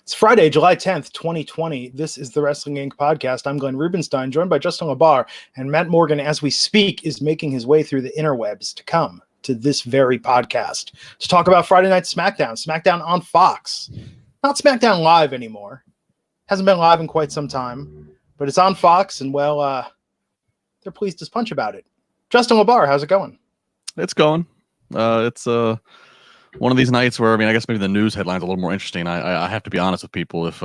It's Friday, July 10th, 2020. This is the Wrestling Inc. podcast. I'm Glenn Rubenstein, joined by Justin LaBar, and Matt Morgan, as we speak, is making his way through the interwebs to come to this very podcast to talk about Friday Night SmackDown. SmackDown on Fox. Not SmackDown Live anymore. Hasn't been live in quite some time, but it's on Fox, and well, they're pleased as punch about it. Justin LaBar, how's it going? It's going. It's one of these nights where, I guess maybe the news headline's a little more interesting. I have to be honest with people. If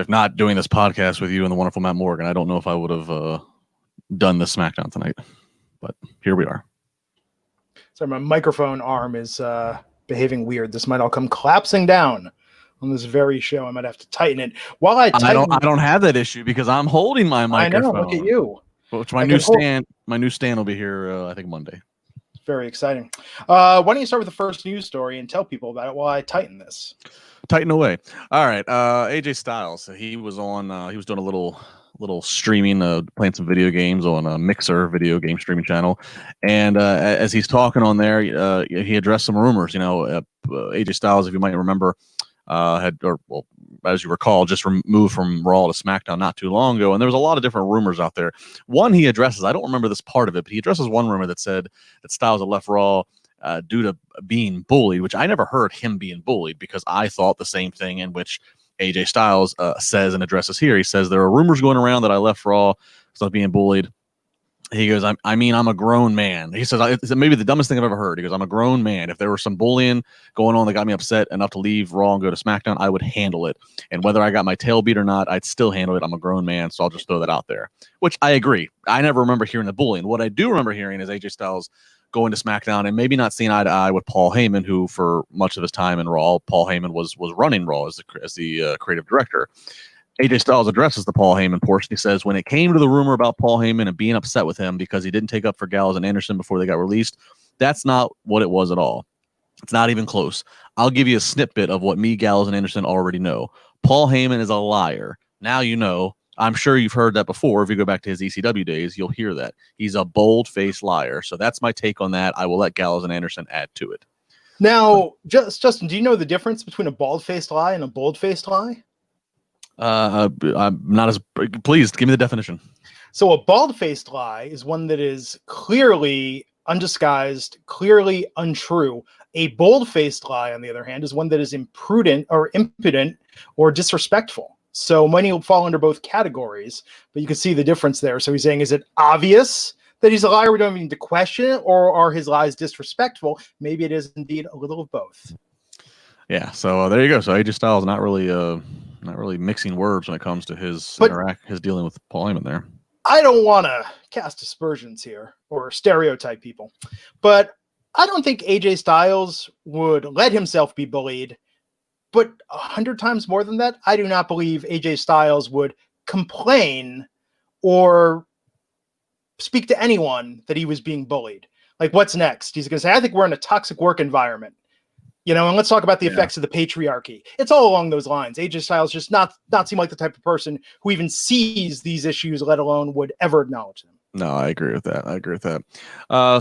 not doing this podcast with you and the wonderful Matt Morgan, I don't know if I would have done this SmackDown tonight. But here we are. So my microphone arm is behaving weird. This might all come collapsing down on this very show. I might have to tighten it. While I don't have that issue because I'm holding my microphone. I know. Look at you. Which my new stand will be here. I think Monday. Very exciting. Why don't you start with the first news story and tell people about it while I tighten this? Tighten away. All right. AJ Styles. He was on. He was doing a little streaming, playing some video games on a Mixer video game streaming channel, and as he's talking on there, he addressed some rumors. AJ Styles, if you might remember, as you recall, just moved from Raw to SmackDown not too long ago, and there was a lot of different rumors out there. One he addresses, I don't remember this part of it, but he addresses one rumor that said that Styles had left Raw due to being bullied, which I never heard him being bullied because I thought the same thing, in which AJ Styles says and addresses here. He says, there are rumors going around that I left Raw because I was being bullied. He goes, I'm a grown man. He says, it's maybe the dumbest thing I've ever heard. He goes, I'm a grown man. If there was some bullying going on that got me upset enough to leave Raw and go to SmackDown, I would handle it. And whether I got my tail beat or not, I'd still handle it. I'm a grown man, so I'll just throw that out there. Which I agree. I never remember hearing the bullying. What I do remember hearing is AJ Styles going to SmackDown and maybe not seeing eye to eye with Paul Heyman, who for much of his time in Raw, Paul Heyman was running Raw as the creative director. AJ Styles addresses the Paul Heyman portion. He says, when it came to the rumor about Paul Heyman and being upset with him because he didn't take up for Gallows and Anderson before they got released, that's not what it was at all. It's not even close. I'll give you a snippet of what me, Gallows, and Anderson already know. Paul Heyman is a liar. Now you know. I'm sure you've heard that before. If you go back to his ECW days, you'll hear that. He's a bold-faced liar. So that's my take on that. I will let Gallows and Anderson add to it. Now, Justin, do you know the difference between a bald-faced lie and a bold-faced lie? I'm not as. Please give me the definition. So a bald-faced lie is one that is clearly undisguised, clearly untrue. A bold-faced lie, on the other hand, is one that is imprudent or impudent or disrespectful. So many will fall under both categories, but you can see the difference there. So he's saying, is it obvious that he's a liar? We don't even need to question it, or are his lies disrespectful? Maybe it is indeed a little of both. Yeah. So there you go. So AJ Styles not really mixing words when it comes to his dealing with Paul Heyman there. I don't want to cast aspersions here or stereotype people, but I don't think AJ Styles would let himself be bullied. But 100 times more than that, I do not believe AJ Styles would complain or speak to anyone that he was being bullied. Like, what's next? He's going to say, I think we're in a toxic work environment. And let's talk about the effects of the patriarchy. It's all along those lines. AJ Styles just not seem like the type of person who even sees these issues, let alone would ever acknowledge them. No, I agree with that.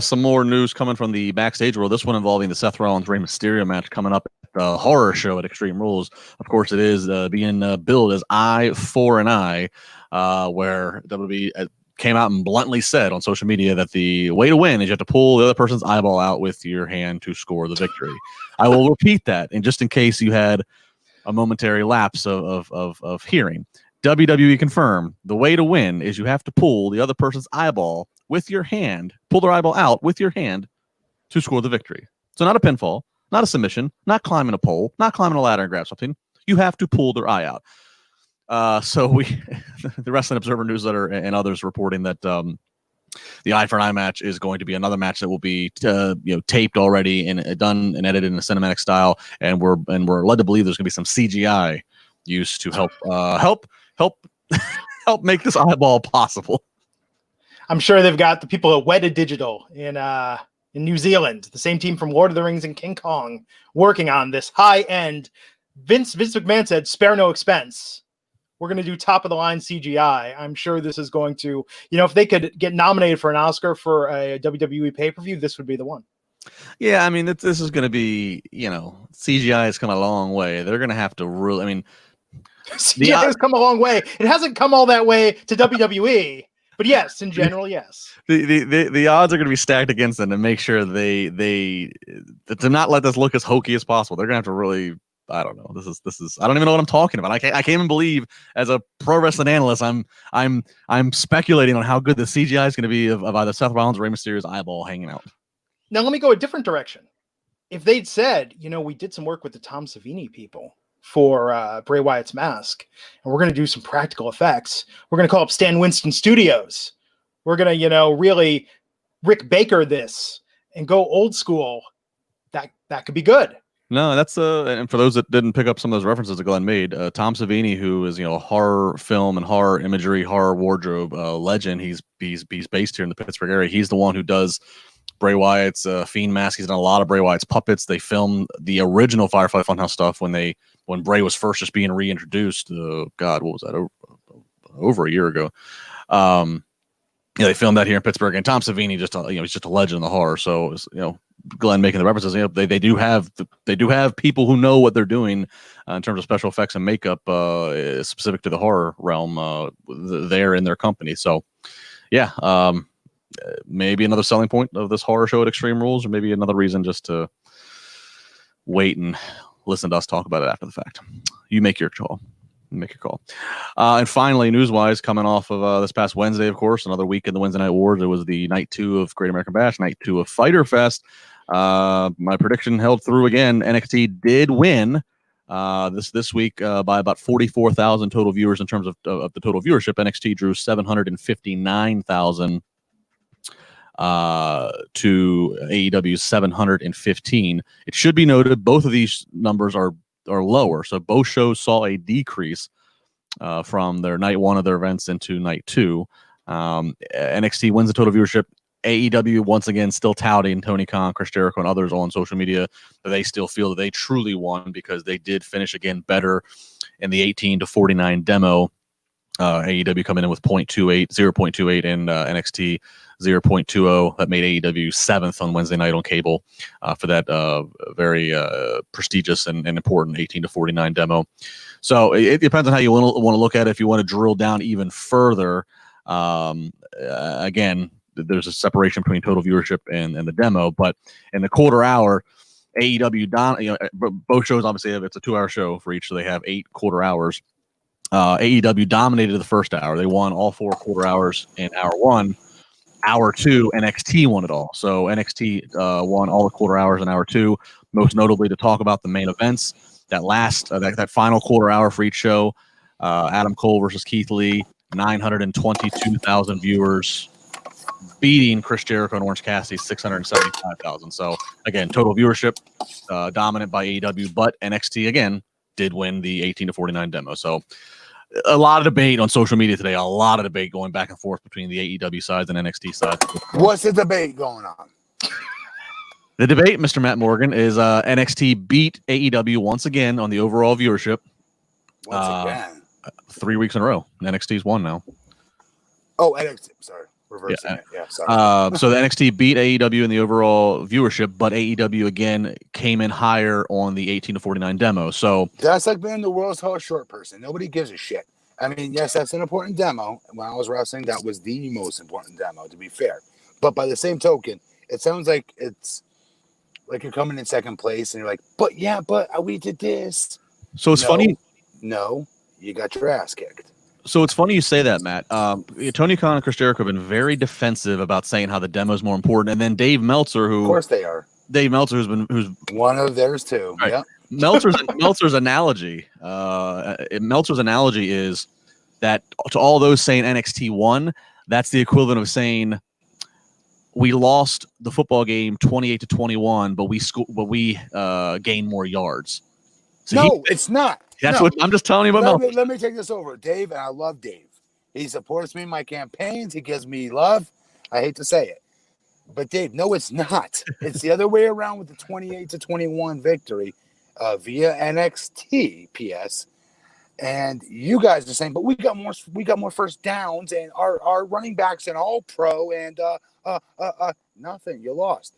Some more news coming from the backstage world. This one involving the Seth Rollins Rey Mysterio match coming up at the horror show at Extreme Rules. Of course, it is being billed as Eye for an Eye, where WWE came out and bluntly said on social media that the way to win is you have to pull the other person's eyeball out with your hand to score the victory. I will repeat that, and just in case you had a momentary lapse of hearing. WWE confirmed the way to win is you have to pull the other person's eyeball with your hand, pull their eyeball out with your hand to score the victory. So not a pinfall, not a submission, not climbing a pole, not climbing a ladder and grab something. You have to pull their eye out. So the Wrestling Observer newsletter and others reporting that the Eye for an Eye match is going to be another match that will be taped already and done and edited in a cinematic style, and we're led to believe there's going to be some CGI used to help make this eyeball possible. I'm sure they've got the people at Weta Digital in New Zealand, the same team from Lord of the Rings and King Kong, working on this high-end. Vince McMahon said, spare no expense. We're going to do top-of-the-line CGI. I'm sure this is going to, if they could get nominated for an Oscar for a WWE pay-per-view, this would be the one. Yeah, I mean, this is going to be, CGI has come a long way. They're going to have to really, I mean, CGI has come a long way. It hasn't come all that way to WWE, but yes, in general, yes. The odds are going to be stacked against them to make sure they to not let this look as hokey as possible. They're going to have to really, I don't know. This is I don't even know what I'm talking about. I can't even believe, as a pro wrestling analyst, I'm speculating on how good the CGI is going to be of either Seth Rollins or Rey Mysterio's eyeball hanging out. Now let me go a different direction. If they'd said, we did some work with the Tom Savini people for Bray Wyatt's mask, and we're going to do some practical effects. We're going to call up Stan Winston Studios. We're going to, really Rick Baker this and go old school. That could be good. No, that's and for those that didn't pick up some of those references that Glenn made, Tom Savini, who is a horror film and horror imagery, horror wardrobe legend. He's based here in the Pittsburgh area. He's the one who does Bray Wyatt's Fiend mask. He's done a lot of Bray Wyatt's puppets. They filmed the original Firefly Funhouse stuff when Bray was first just being reintroduced. God, what was that? Over a year ago. They filmed that here in Pittsburgh, and Tom Savini he's just a legend in the horror. So Glenn making the references. They do have people who know what they're doing in terms of special effects and makeup specific to the horror realm. There in their company. So yeah. Maybe another selling point of this horror show at Extreme Rules, or maybe another reason just to wait and listen to us talk about it after the fact. You make your call. And finally, news-wise, coming off of this past Wednesday, of course, another week in the Wednesday Night Wars. It was the night 2 of Great American Bash, night 2 of Fyter Fest. My prediction held through again. NXT did win this week by about 44,000 total viewers in terms of the total viewership. NXT drew 759,000. To AEW's 715. It should be noted both of these numbers are lower, so both shows saw a decrease from their night 1 of their events into night 2. NXT wins the total viewership. AEW once again still touting Tony Khan, Chris Jericho, and others on social media that they still feel that they truly won because they did finish again better in the 18-49 demo. AEW coming in with 0.28, and NXT 0.20. That made AEW 7th on Wednesday night on cable for that very prestigious and important 18-49 demo. So it depends on how you want to look at it. If you want to drill down even further, again, there's a separation between total viewership and the demo. But in the quarter hour, AEW, both shows obviously it's a 2-hour show for each, so they have 8 quarter hours. AEW dominated the first hour. They won all 4 quarter hours in hour 1. Hour 2, NXT won it all. So NXT won all the quarter hours in hour 2. Most notably, to talk about the main events, that final quarter hour for each show, Adam Cole versus Keith Lee, 922,000 viewers, beating Chris Jericho and Orange Cassidy's 675,000. So again, total viewership dominant by AEW, but NXT again did win the 18-49 demo. So a lot of debate on social media today, a lot of debate going back and forth between the AEW sides and NXT sides. What's the debate going on? The debate, Mr. Matt Morgan, is NXT beat AEW once again on the overall viewership. Once again? 3 weeks in a row. NXT's won now. Oh, NXT. Sorry. Reversing it. Yeah, sorry. So the NXT beat AEW in the overall viewership, but AEW again came in higher on the 18-49 demo. So that's like being the world's tallest short person. Nobody gives a shit. I mean, yes, that's an important demo. When I was wrestling, that was the most important demo, to be fair. But by the same token, it sounds like it's like you're coming in second place and you're like, but we did this. So it's funny. No, you got your ass kicked. So it's funny you say that, Matt. Tony Khan and Chris Jericho have been very defensive about saying how the demo is more important, and then Dave Meltzer, who of course they are. Dave Meltzer, who's one of theirs too. Right. Yep. Meltzer's analogy. Meltzer's analogy is that to all those saying NXT won, that's the equivalent of saying we lost the football game 28-21, but we gained more yards. So no, it's not. That's what I'm just telling you about. Let me take this over. Dave, and I love Dave. He supports me in my campaigns. He gives me love. I hate to say it. But Dave, no, it's not. It's the other way around with the 28-21 victory via NXT, PS. And you guys are saying, but we got more first downs, and our running backs and all pro, and nothing. You lost.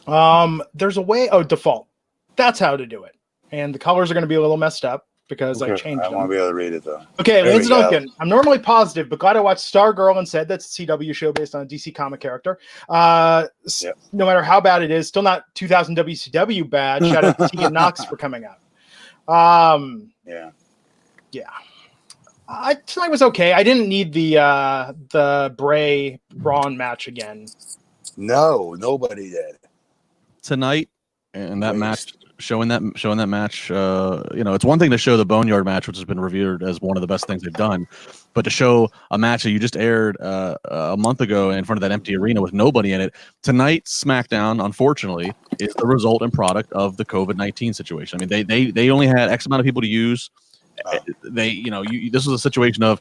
There's a way. Oh, default. That's how to do it. And the colors are going to be a little messed up because I changed them. I want to be able to read it though. Okay, There Lindsay we go. Duncan. I'm normally positive, but glad I watched Stargirl instead. That's a CW show based on a DC comic character. No matter how bad it is, still not 2000 WCW bad. Shout out to Tegan Knox for coming out. Yeah. Tonight was okay. I didn't need the Bray Braun match again. No, nobody did tonight, and that match. Showing that match, it's one thing to show the Boneyard match, which has been revered as one of the best things they've done, but to show a match that you just aired a month ago in front of that empty arena with nobody in it. Tonight's SmackDown, unfortunately, is the result and product of the COVID-19 situation. I mean, they only had X amount of people to use. This was a situation of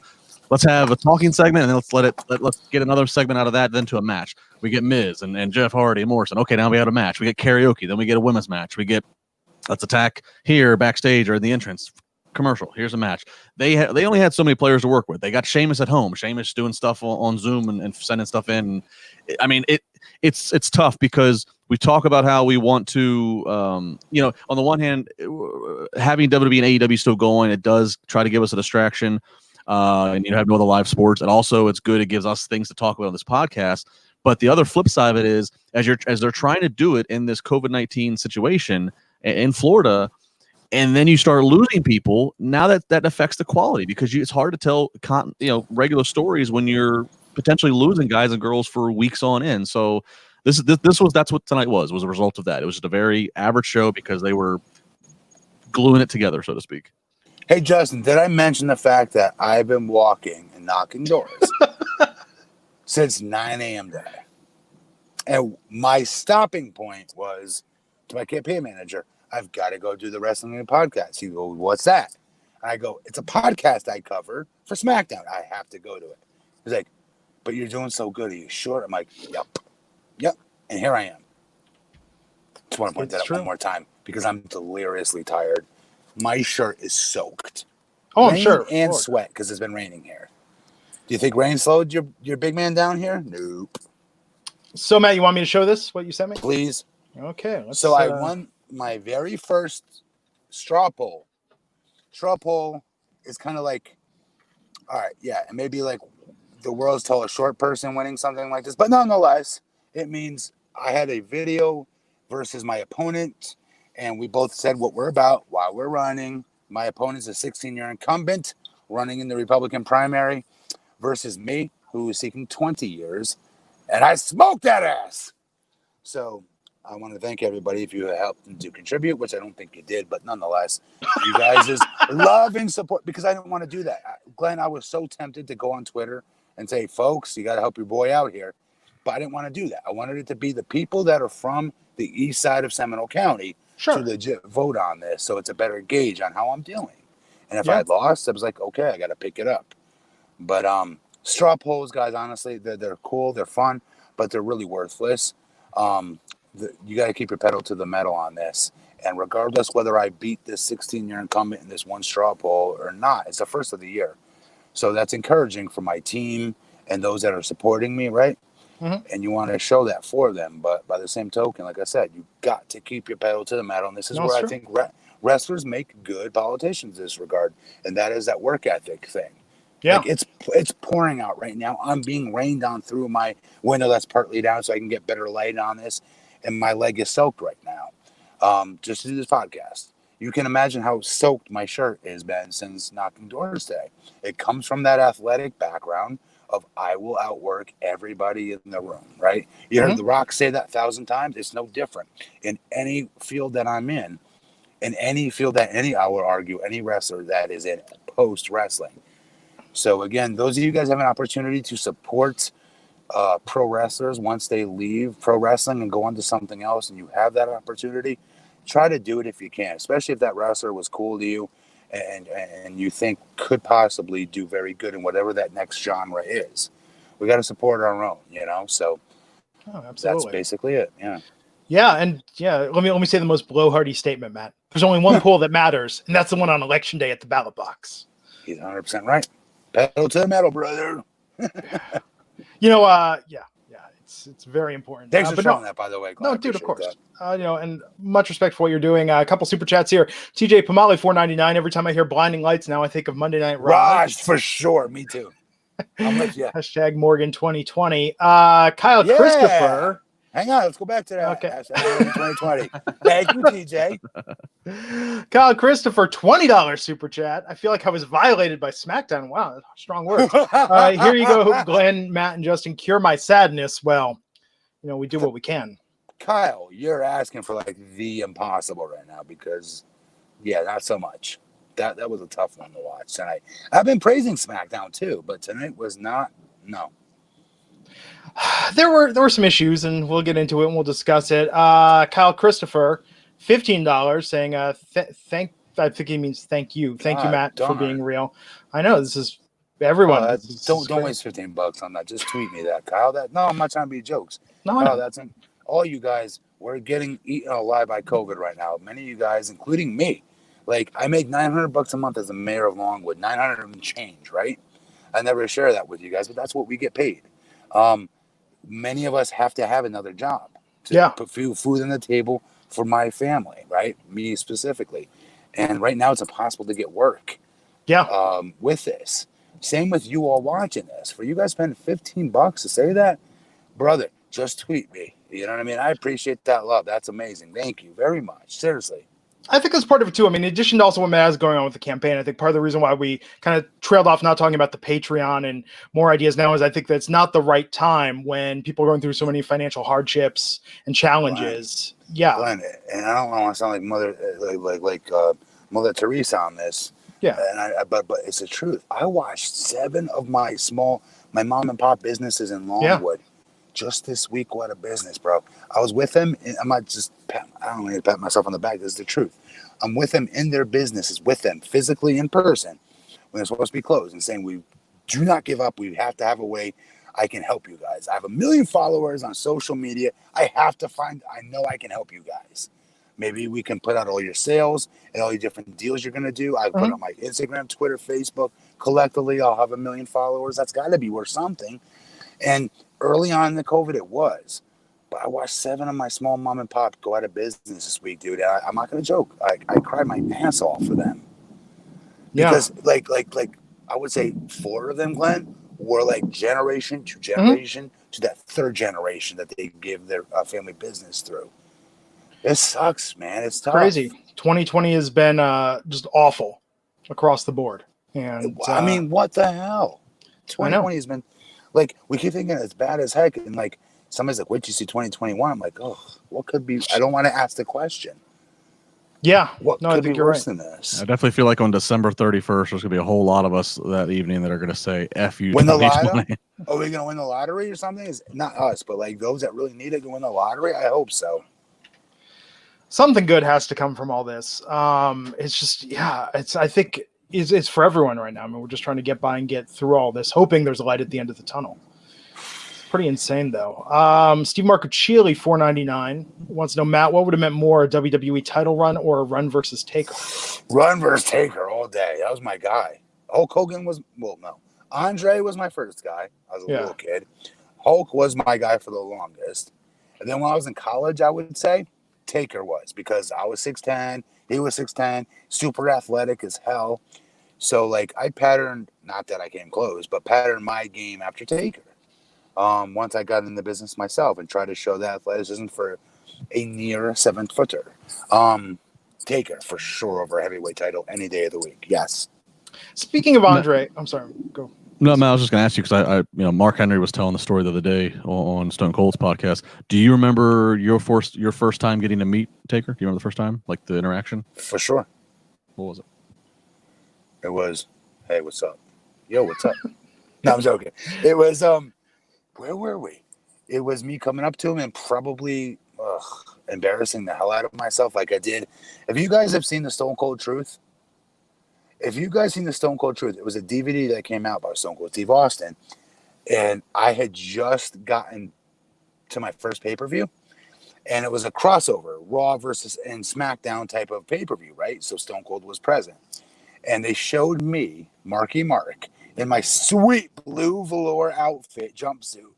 let's have a talking segment and then let's get another segment out of that, then to a match. We get Miz and Jeff Hardy and Morrison. Okay, now we have a match. We get karaoke, then we get a women's match. We get let's attack here backstage or in the entrance commercial. Here's a match. They only had so many players to work with. They got Sheamus at home. Sheamus doing stuff on Zoom and sending stuff in. I mean, it's tough because we talk about how we want to, on the one hand, having WWE and AEW still going, it does try to give us a distraction. And you have no other live sports. And also it's good. It gives us things to talk about on this podcast. But the other flip side of it is as they're trying to do it in this COVID-19 situation in Florida, and then you start losing people, now that affects the quality because it's hard to tell regular stories when you're potentially losing guys and girls for weeks on end. So that's what tonight was a result of that. It was just a very average show because they were gluing it together, so to speak. Hey Justin, did I mention the fact that I've been walking and knocking doors since 9 a.m. today? And my stopping point was to my campaign manager, I've got to go do the Wrestling podcast. He goes, what's that? And I go, it's a podcast I cover for SmackDown. I have to go to it. He's like, but you're doing so good. Are you sure? I'm like, yep. And here I am. Just want to point that out one more time because I'm deliriously tired. My shirt is soaked. Oh, I'm sure. And sweat because it's been raining here. Do you think rain slowed your big man down here? Nope. So, Matt, you want me to show this, what you sent me? Please. Okay. So I won my very first straw poll. Straw poll is kind of like, all right, yeah, it may be like the world's tallest short person winning something like this, but nonetheless, it means I had a video versus my opponent, and we both said what we're about, why we're running. My opponent's a 16-year incumbent running in the Republican primary versus me, who is seeking 20 years, and I smoked that ass. So I want to thank everybody if you helped and to contribute, which I don't think you did, but nonetheless, you guys is loving support because I didn't want to do that. Glenn, I was so tempted to go on Twitter and say, folks, you got to help your boy out here. But I didn't want to do that. I wanted it to be the people that are from the east side of Seminole County to legit vote on this. So it's a better gauge on how I'm doing. And if I had lost, I was like, okay, I got to pick it up. But straw polls, guys, honestly, they're cool. They're fun, but they're really worthless. You got to keep your pedal to the metal on this. And regardless whether I beat this 16-year incumbent in this one straw poll or not, it's the first of the year. So that's encouraging for my team and those that are supporting me, right? Mm-hmm. And you want to show that for them. But by the same token, like I said, you got to keep your pedal to the metal. And this is where I think wrestlers make good politicians in this regard. And that is that work ethic thing. Yeah. Like it's pouring out right now. I'm being rained on through my window that's partly down so I can get better light on this. And my leg is soaked right now. Just to do this podcast. You can imagine how soaked my shirt has been since knocking doors today. It comes from that athletic background of I will outwork everybody in the room, right? You heard The Rock say that 1,000 times. It's no different. In any field that I'm in any field that I would argue, any wrestler that is in post-wrestling. So again, those of you guys have an opportunity to support pro wrestlers once they leave pro wrestling and go on to something else, and you have that opportunity, try to do it if you can, especially if that wrestler was cool to you and you think could possibly do very good in whatever that next genre is. We got to support our own, so that's basically it. Let me say the most blowhardy statement, Matt. There's only one poll that matters, and that's the one on election day at the ballot box. He's 100% right. Pedal to the metal, brother. It's very important. Thanks for but showing that, by the way, Glenn. No, I dude, of appreciate course. And much respect for what you're doing. A couple super chats here. TJ Pomali, $4.99. Every time I hear Blinding Lights, now I think of Monday Night that. Raw. Raj, for sure. Me too. I'm with you. Hashtag Morgan 2020. Kyle Christopher. Hang on, let's go back to that. Okay. Hashtag Morgan 2020. Thank you, TJ. Kyle Christopher, $20 super chat. I feel like I was violated by SmackDown. Wow, strong words. Here you go, Glenn, Matt, and Justin. Cure my sadness. Well, we do what we can. Kyle, you're asking for like the impossible right now because, not so much. That was a tough one to watch tonight. I've been praising SmackDown too, but tonight was not. No. There were some issues, and we'll get into it and we'll discuss it. Kyle Christopher, $15, saying I think he means thank you. Thank you, Matt, for being real. I know this is everyone. Don't waste $15 on that. Just tweet me that, Kyle. I'm not trying to be jokes. No, Kyle, all you guys. We're getting eaten alive by COVID right now. Many of you guys, including me. Like, I make $900 a month as a mayor of Longwood, 900 and change, right? I never share that with you guys, but that's what we get paid. Many of us have to have another job to put food on the table for my family, right? Me specifically. And right now it's impossible to get work. With this. Same with you all watching this. For you guys spending $15 to say that, brother, just tweet me. You know what I mean? I appreciate that love. That's amazing. Thank you very much. Seriously. I think that's part of it too. I mean, in addition to also what Matt is going on with the campaign, I think part of the reason why we kind of trailed off not talking about the Patreon and more ideas now is I think that's not the right time when people are going through so many financial hardships and challenges. Glenn, and I don't want to sound like Mother Teresa on this. But it's the truth. I watched 7 of my mom and pop businesses in Longwood. Just this week go out of business, bro. I was with them, and I don't need to pat myself on the back. This is the truth. I'm with them in their businesses, with them physically in person when they're supposed to be closed, and saying we do not give up. We have to have a way I can help you guys. I have 1 million followers on social media. I know I can help you guys. Maybe we can put out all your sales and all your different deals you're going to do. I put on my Instagram, Twitter, Facebook. Collectively, I'll have 1 million followers. That's got to be worth something. And early on in the COVID, it was. But I watched 7 of my small mom and pop go out of business this week, dude. I'm not going to joke. I cried my ass off for them. Because, like I would say 4 of them, Glenn, were like generation to generation to that 3rd generation that they give their family business through. It sucks, man. It's tough. Crazy. 2020 has been just awful across the board. And I mean, what the hell? 2020 has been... Like, we keep thinking it's bad as heck, and like somebody's like, "Wait, you see 2021?" I'm like, "Oh, what could be?" I don't want to ask the question. What could be worse than this? I definitely feel like on December 31st, there's gonna be a whole lot of us that evening that are gonna say "F you." Win the lottery? Are we gonna win the lottery or something? It's not us, but like those that really need it to win the lottery. I hope so. Something good has to come from all this. It's just, I think. It's for everyone right now. I mean, we're just trying to get by and get through all this, hoping there's a light at the end of the tunnel. Pretty insane, though. Steve Marcuccioli, $4.99, wants to know, Matt, what would have meant more, a WWE title run or a run versus Taker? Run versus Taker all day. That was my guy. Hulk Hogan was, no. Andre was my first guy. I was a little kid. Hulk was my guy for the longest. And then when I was in college, I would say Taker was, because I was 6'10", he was 6'10", super athletic as hell. So, like, I patterned, not that I came close, but patterned my game after Taker. Once I got in the business myself and tried to show that athleticism for a near 7-footer. Taker, for sure, over a heavyweight title any day of the week. Yes. Speaking of Andre, I'm sorry, go. No, Matt, I was just going to ask you because Mark Henry was telling the story the other day on Stone Cold's podcast. Do you remember your first time getting to meet Taker? Do you remember the first time, like the interaction? For sure. What was it? It was, "Hey, what's up? Yo, what's up?" No, I'm joking. It was, where were we? It was me coming up to him and probably embarrassing the hell out of myself like I did. If you guys have seen the Stone Cold Truth, it was a DVD that came out by Stone Cold Steve Austin, and I had just gotten to my first pay-per-view, and it was a crossover, Raw versus and SmackDown type of pay-per-view, right? So Stone Cold was present. And they showed me, Marky Mark, in my sweet blue velour outfit, jumpsuit.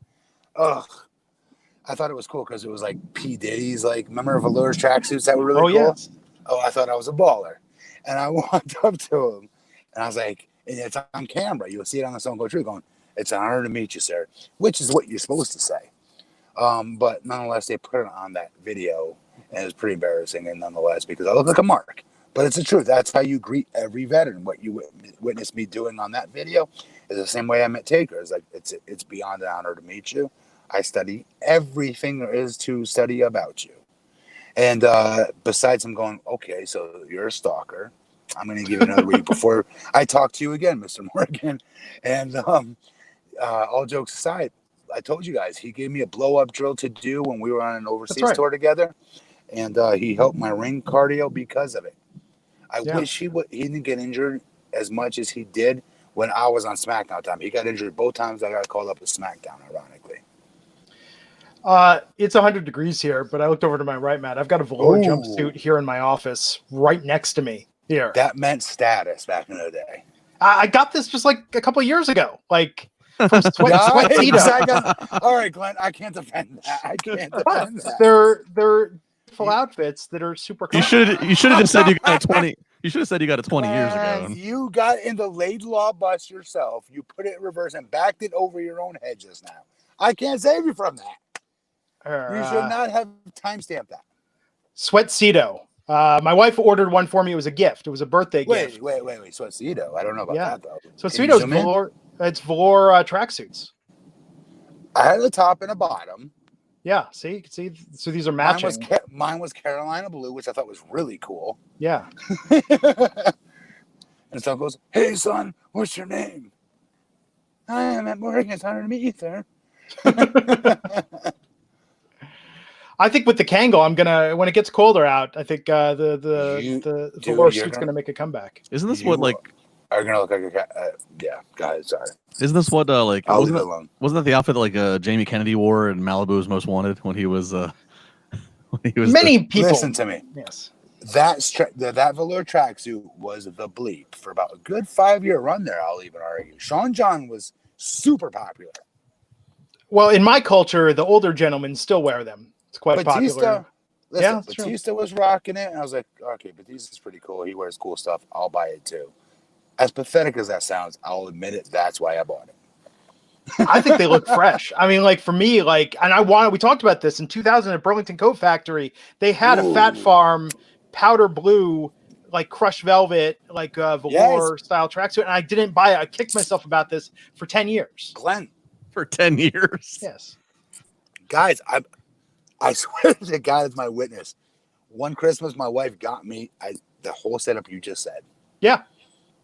I thought it was cool because it was like P. Diddy's, like, remember Velour's tracksuits that were really cool? Yes. Oh, I thought I was a baller. And I walked up to him and I was like, and it's on camera. You'll see it on the Stone Cold Truth going, "It's an honor to meet you, sir," which is what you're supposed to say. But nonetheless, they put it on that video and it was pretty embarrassing. And nonetheless, because I look like a mark, but it's the truth. That's how you greet every veteran. What you witnessed me doing on that video is the same way I met Taker. It's like, it's beyond an honor to meet you. I study everything there is to study about you. And besides him going, "Okay, so you're a stalker. I'm going to give you another week before I talk to you again, Mr. Morgan." And all jokes aside, I told you guys, he gave me a blow-up drill to do when we were on an overseas tour together. And he helped my ring cardio because of it. I wish he didn't get injured as much as he did when I was on SmackDown time. He got injured both times I got called up to SmackDown, ironically. It's 100 degrees here, but I looked over to my right, Matt. I've got a velour jumpsuit here in my office right next to me here. That meant status back in the day. I got this just like a couple of years ago, like from Sweatito. All right, Glenn, I can't defend that. I can't defend that. They're full outfits that are super comfortable. You should have just said you got a 20. You should have said you got a 20 years ago. You got in the Laidlaw bus yourself. You put it in reverse and backed it over your own head just now. I can't save you from that. You should not have timestamped that. Sweatito. My wife ordered one for me. It was a gift. It was a birthday gift. Wait. Sweatito. I don't know about that, though. Sweatito is velour. It's velour tracksuits. I had a top and a bottom. Yeah, see? So these are matching. Mine was Carolina blue, which I thought was really cool. Yeah. And son goes, "Hey, son, what's your name?" "I am at Morgan. It's honor to meet you, sir." I think with the Kangol, I'm gonna, when it gets colder out, I think the velour suit's gonna make a comeback. Isn't this what like? Are gonna look like a cat? Yeah, guys, sorry. Isn't this what like? I'll leave it alone. Wasn't that the outfit that like Jamie Kennedy wore in Malibu's Most Wanted when he was Many people listen to me. Yes, that velour tracksuit was the bleep for about a good 5-year run there. I'll even argue. Sean John was super popular. Well, in my culture, the older gentlemen still wear them. It's quite popular. Listen, Batista was rocking it, and I was like, okay, Batista's pretty cool. He wears cool stuff. I'll buy it too. As pathetic as that sounds, I'll admit it. That's why I bought it. I think they look fresh. I mean, like for me, like, and we talked about this in 2000 at Burlington Coat Factory. They had a Fat Farm powder blue, like crushed velvet, like velour style tracksuit, and I didn't buy it. I kicked myself about this for 10 years. Glenn, for 10 years. Yes, guys, I swear to God, it's my witness. One Christmas, my wife got me the whole setup you just said. Yeah.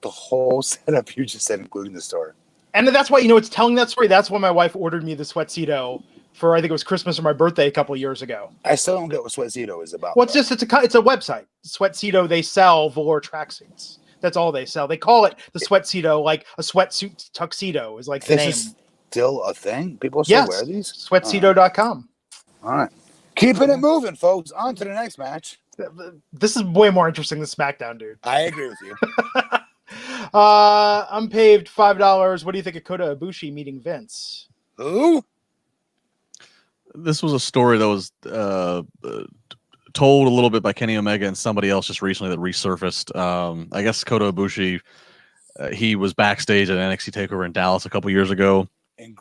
The whole setup you just said, including the store. And that's why, it's telling that story. That's why my wife ordered me the Sweatito for, I think it was Christmas or my birthday a couple of years ago. I still don't get what Sweatito is about. Well, it's just, it's a website. Sweatito, they sell velour tracksuits. That's all they sell. They call it the Sweatito, like a sweatsuit tuxedo is like the name. This is still a thing? People still wear these? Sweatito.com. All right. Keeping it moving, folks. On to the next match. This is way more interesting than SmackDown, dude. I agree with you. Unpaved $5. What do you think of Kota Ibushi meeting Vince? Who? This was a story that was told a little bit by Kenny Omega and somebody else just recently that resurfaced. I guess Kota Ibushi, he was backstage at NXT TakeOver in Dallas a couple years ago. And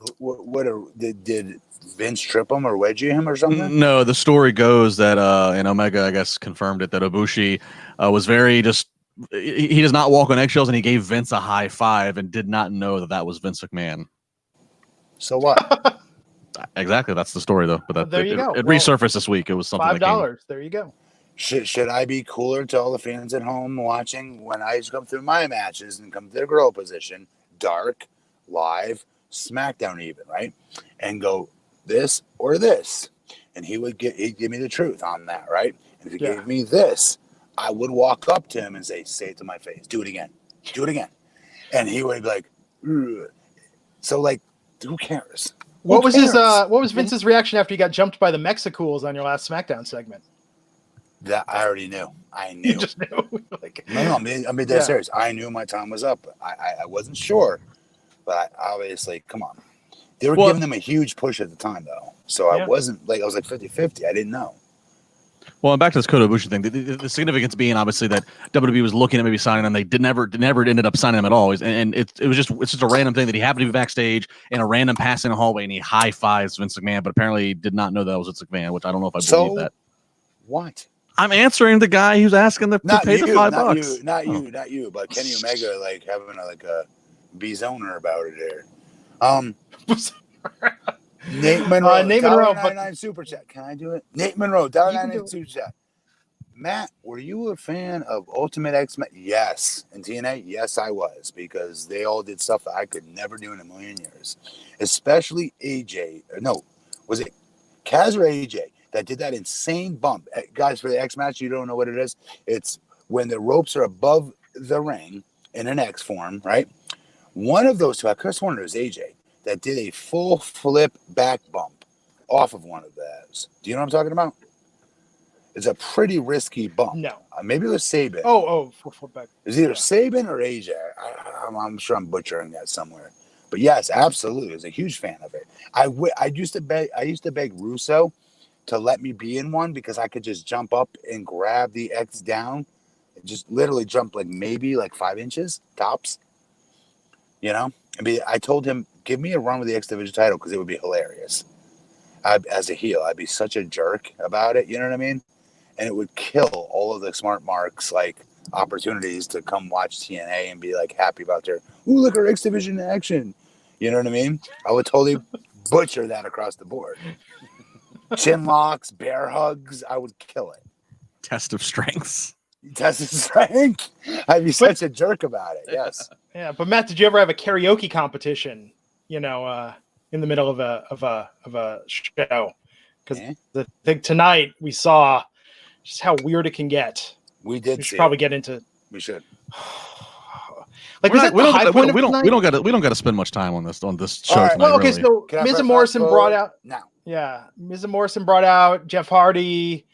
did Vince trip him or wedgie him or something? No, the story goes that and Omega, I guess, confirmed it, that Ibushi was very just. He does not walk on eggshells, and he gave Vince a high five and did not know that was Vince McMahon. So what? Exactly, that's the story, though. But there you go. It resurfaced this week. It was something. $5. There you go. Should I be cooler to all the fans at home watching when I used to come through my matches and come to the girl position, dark, live, SmackDown even, right? And go this or this, and he'd give me the truth on that, right? And if he gave me this, I would walk up to him and say it to my face, do it again, and he would be like, ugh. So like, who cares? What was Vince's reaction after he got jumped by the Mexicools on your last SmackDown segment? That I already knew. I knew. You just knew. No, I'm dead serious. I knew my time was up. I wasn't sure, but obviously, come on. They were giving them a huge push at the time, though. So I wasn't like, I was like 50-50. I didn't know. Well, and back to this Kota Ibushi thing, the significance being obviously that WWE was looking at maybe signing him. They never ended up signing him at all. And it's just a random thing that he happened to be backstage in a random pass in a hallway and he high fives Vince McMahon, but apparently did not know that was Vince McMahon, which I don't know if I believe that. What? I'm answering the guy who's asking to pay the $5. Not you, but Kenny Omega like having a B-zoner about it there. Nate Monroe, $1.99 super chat. Can I do it? Nate Monroe, $1.99 super chat. Matt, were you a fan of Ultimate X-Men? Yes. And TNA? Yes, I was, because they all did stuff that I could never do in a million years. Especially AJ. No, was it Kaz or AJ that did that insane bump? Guys, for the X match, you don't know what it is. It's when the ropes are above the ring in an X form, right? One of those two, I could have sworn it was AJ, that did a full flip back bump off of one of those. Do you know what I'm talking about? It's a pretty risky bump. No. Maybe it was Sabin. Full flip back. It's either Sabin or AJ. I'm sure I'm butchering that somewhere. But yes, absolutely. I was a huge fan of it. I used to beg Russo to let me be in one because I could just jump up and grab the X down and just literally jump maybe 5 inches tops. You know? I told him, give me a run with the X Division title because it would be hilarious. As a heel, I'd be such a jerk about it. You know what I mean? And it would kill all of the smart marks, opportunities to come watch TNA and be happy about their, ooh, look, our X Division in action. You know what I mean? I would totally butcher that across the board. Chin locks, bear hugs, I would kill it. Test of strengths. Test of strength. I'd be such a jerk about it. Yes. Yeah, but Matt, did you ever have a karaoke competition? In the middle of a show, because the thing tonight we saw just how weird it can get. We did. We should probably get into. We should. We don't got to spend much time on this show. Right. Tonight, okay, so Miz and Morrison brought out now. Yeah, Miz and Morrison brought out Jeff Hardy.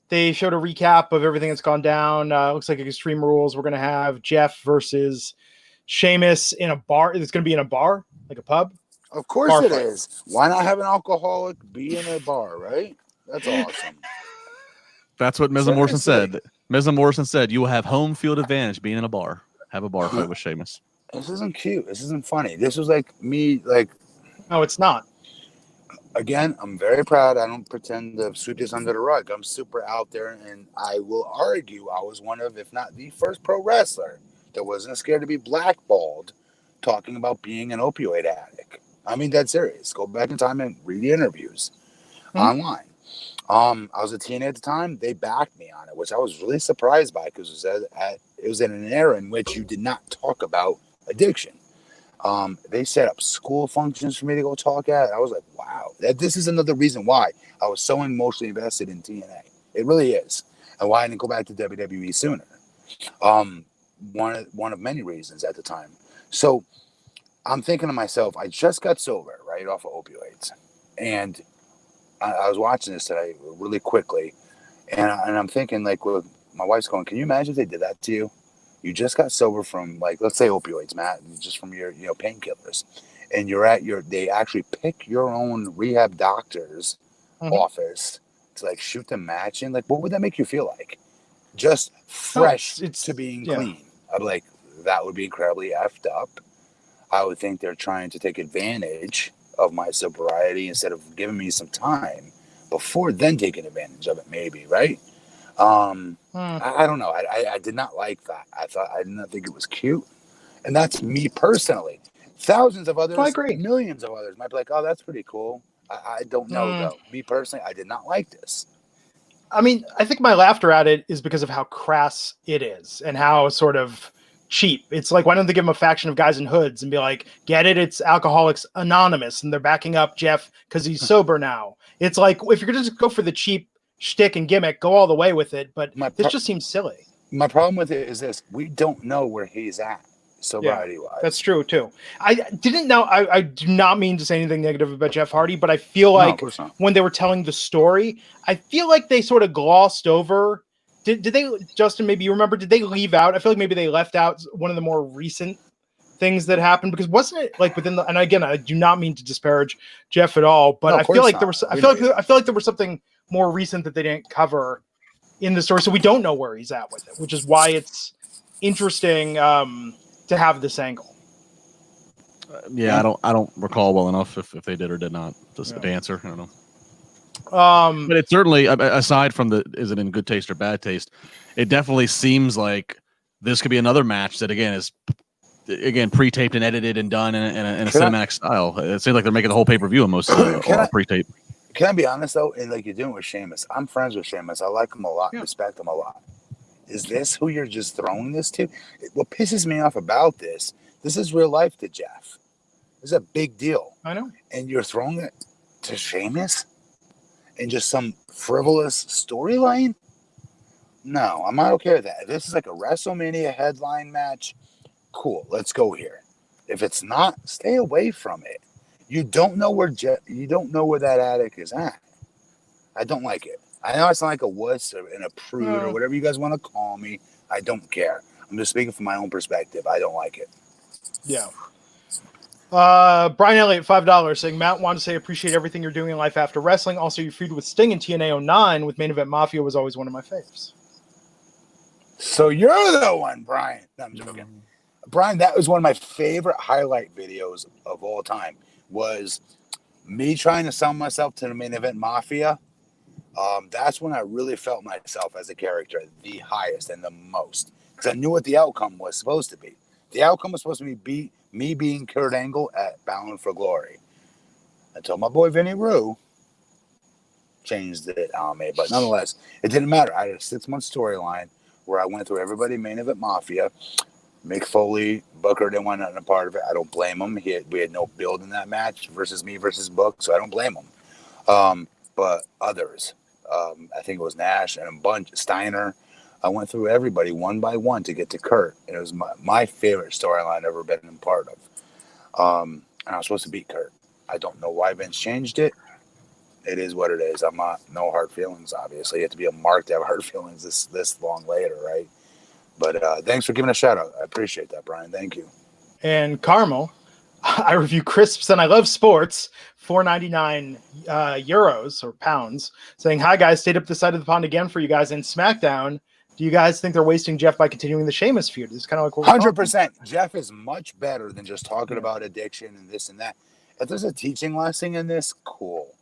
They showed a recap of everything that's gone down. Looks like Extreme Rules. We're gonna have Jeff versus Sheamus in a bar. It's gonna be in a bar, like a pub. Of course it is. Why not have an alcoholic be in a bar, right? That's awesome. That's what Miz and Morrison said. Miz and Morrison said, you will have home field advantage being in a bar. Have a bar fight with Sheamus. This isn't cute. This isn't funny. This was me. No, it's not. Again, I'm very proud. I don't pretend to sweep this under the rug. I'm super out there, and I will argue I was one of, if not the first pro wrestler that wasn't scared to be blackballed talking about being an opioid addict. I mean, that's serious. Go back in time and read the interviews online. I was a TNA at the time. They backed me on it, which I was really surprised by because it was in an era in which you did not talk about addiction. They set up school functions for me to go talk at. I was like, wow. This is another reason why I was so emotionally invested in TNA. It really is. And why I didn't go back to WWE sooner. One of many reasons at the time. So I'm thinking to myself, I just got sober, right, off of opioids. And I was watching this today really quickly. And I'm thinking, my wife's going, can you imagine if they did that to you? You just got sober from, let's say opioids, Matt, just from your, painkillers. And they actually pick your own rehab doctor's office to, shoot the match in. What would that make you feel like? Just fresh to being clean. I'd be like, that would be incredibly effed up. I would think they're trying to take advantage of my sobriety instead of giving me some time before then taking advantage of it, maybe, right? I don't know. I did not like that. I did not think it was cute. And that's me personally. Thousands of others, millions of others might be like, oh, that's pretty cool. I don't know, though. Me personally, I did not like this. I mean, I think my laughter at it is because of how crass it is and how sort of cheap. It's why don't they give them a faction of guys in hoods and be like, get it? It's Alcoholics Anonymous. And they're backing up Jeff because he's sober now. It's if you're going to just go for the cheap shtick and gimmick, go all the way with it. But this just seems silly. My problem with it is this. We don't know where he's at sobriety-wise. That's true, too. I didn't know. I do not mean to say anything negative about Jeff Hardy, but I feel like when they were telling the story, I feel like they sort of glossed over. Did they, Justin, maybe you remember, did they leave out? I feel like maybe they left out one of the more recent things that happened? Because wasn't it like within the, and again, I do not mean to disparage Jeff at all, but No, I of feel course like not. there was, We know you. I feel like there was something more recent that they didn't cover in the story. So we don't know where he's at with it, which is why it's interesting to have this angle. Yeah, I don't recall well enough if they did or did not to answer. I don't know. But it certainly, aside from is it in good taste or bad taste, it definitely seems like this could be another match that is pre-taped and edited and done in a cinematic style. It seems like they're making the whole pay-per-view and most of it all pre-taped. Can I be honest though? And like you're doing with Sheamus, I'm friends with Sheamus. I like him a lot, respect him a lot. Is this who you're just throwing this to? What pisses me off about this is real life to Jeff. This is a big deal. I know. And you're throwing it to Sheamus in just some frivolous storyline? No, I'm not okay with that. If this is like a WrestleMania headline match, cool, let's go here. If it's not, stay away from it. You don't know where that attic is at. I don't like it. I know I sound like a wuss or a prude or whatever you guys want to call me. I don't care. I'm just speaking from my own perspective. I don't like it. Yeah. Brian Elliott, $5 saying, Matt wanted to say, appreciate everything you're doing in life after wrestling. Also, your feud with Sting in TNA 09 with Main Event Mafia was always one of my faves. So you're the one, Brian. No, I'm joking. Brian, that was one of my favorite highlight videos of all time, was me trying to sell myself to the Main Event Mafia. That's when I really felt myself as a character the highest and the most, because I knew what the outcome was supposed to be. The outcome was supposed to be me being Kurt Angle at Bound for Glory, until my boy Vinny Rue changed it on me. But nonetheless, it didn't matter. I had a 6-month storyline where I went through everybody Main Event Mafia. Mick Foley, Booker didn't want nothing a part of it. I don't blame him. We had no build in that match versus me versus Book, so I don't blame him. But others, I think it was Nash and a bunch, Steiner. I went through everybody one by one to get to Kurt, and it was my favorite storyline I've ever been a part of. And I was supposed to beat Kurt. I don't know why Vince changed it. It is what it is. I'm not no hard feelings. Obviously, you have to be a mark to have hard feelings this long later, right? But thanks for giving a shout out. I appreciate that, Brian. Thank you. And Carmel, I review crisps and I love sports. €4.99 euros or pounds. Saying, hi guys, stayed up this side of the pond again for you guys in SmackDown. Do you guys think they're wasting Jeff by continuing the Sheamus feud? This is kind of like what 100%. Jeff is much better than just talking about addiction and this and that. If there's a teaching lesson in this, cool.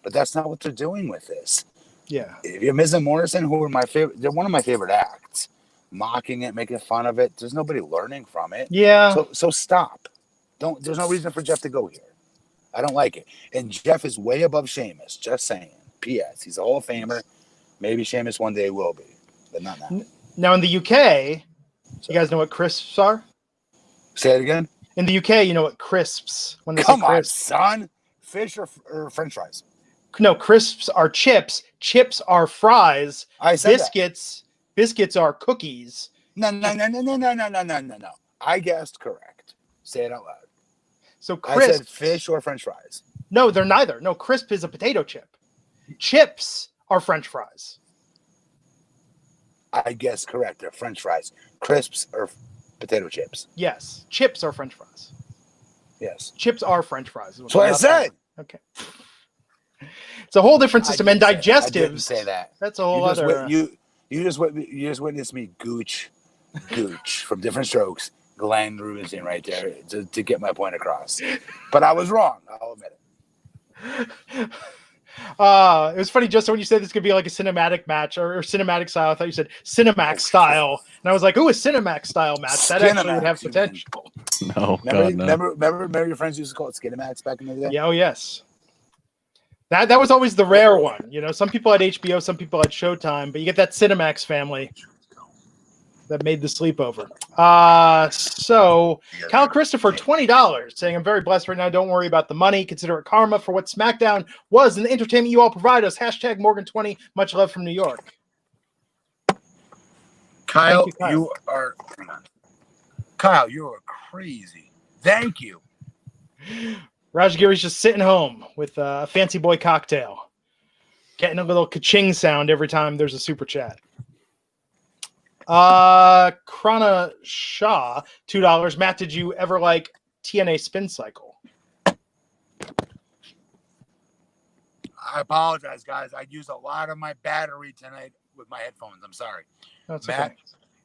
But that's not what they're doing with this. Yeah. If you're Miz and Morrison, who are my favorite, they're one of my favorite acts. Mocking it, making fun of it. There's nobody learning from it. Yeah. So stop. There's no reason for Jeff to go here. I don't like it. And Jeff is way above Sheamus. Just saying. P.S. He's a Hall of Famer. Maybe Sheamus one day will be, but not now. Now in the UK, you guys know what crisps are? Say it again. In the UK, you know what crisps? When they Come say on, crisps. son. Fish or French fries? No, crisps are chips. Chips are fries. I said biscuits. Biscuits are cookies. No. I guessed correct. Say it out loud. So crisps. I said fish or French fries. No, they're neither. No, crisp is a potato chip. Chips are French fries. I guessed correct. They're French fries. Crisps are potato chips. Yes, chips are French fries. Yes. Chips are French fries. That's what I said. Okay. It's a whole different system. And digestives. I didn't say that. That's a whole other. You just witnessed me gooch from Different Strokes, Glenn Rubenstein right there to get my point across. But I was wrong. I'll admit it. It was funny, Justin, when you said this could be like a cinematic match or cinematic style. I thought you said Cinemax style, and I was like, "Ooh, a Cinemax style match that actually would have potential." No, remember your friends used to call it Skinemax back in the day. Yeah, oh yes. That was always the rare one. You know, some people had HBO, some people had Showtime, but you get that Cinemax family that made the sleepover. So Kyle Christopher, $20, saying, I'm very blessed right now. Don't worry about the money. Consider it karma for what SmackDown was and the entertainment you all provide us. Hashtag Morgan20. Much love from New York. Kyle, you are crazy. Thank you. Rajgiri's just sitting home with a fancy boy cocktail, getting a little ka-ching sound every time there's a super chat. Krana Shaw, $2. Matt, did you ever like TNA Spin Cycle? I apologize, guys. I used a lot of my battery tonight with my headphones. I'm sorry. That's Matt? okay.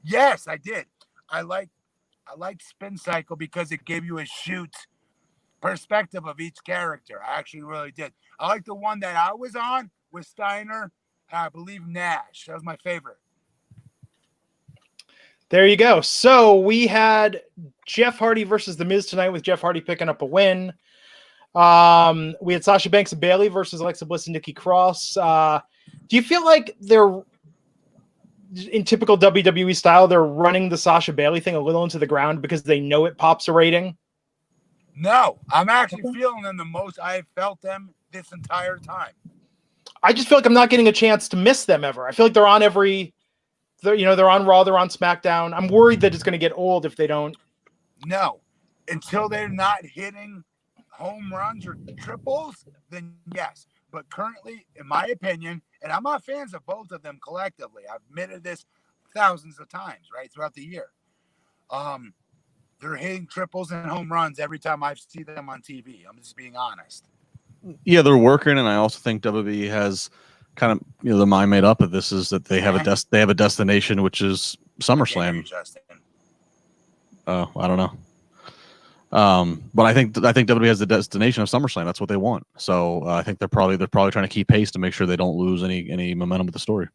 Yes, I did. I liked Spin Cycle because it gave you a shoot perspective of each character. I actually really did. I like the one that I was on with Steiner, and I believe Nash. That was my favorite. There you go. So we had Jeff Hardy versus The Miz tonight with Jeff Hardy picking up a win. We had Sasha Banks and Bayley versus Alexa Bliss and Nikki Cross. Do you feel like they're, in typical WWE style, they're running the Sasha Bayley thing a little into the ground because they know it pops a rating? No, I'm actually feeling them the most I've felt them this entire time. I just feel like I'm not getting a chance to miss them ever. I feel like they're on they're on Raw, they're on SmackDown. I'm worried that it's going to get old if they don't. No, until they're not hitting home runs or triples, then yes. But currently, in my opinion, and I'm not fans of both of them collectively. I've admitted this thousands of times, right, throughout the year. They're hitting triples and home runs every time I see them on TV. I'm just being honest. Yeah, they're working, and I also think WWE has kind of the mind made up of this is that they have a destination, which is SummerSlam. Oh, I don't know. But I think WWE has the destination of SummerSlam. That's what they want. So I think they're probably trying to keep pace to make sure they don't lose any momentum with the story.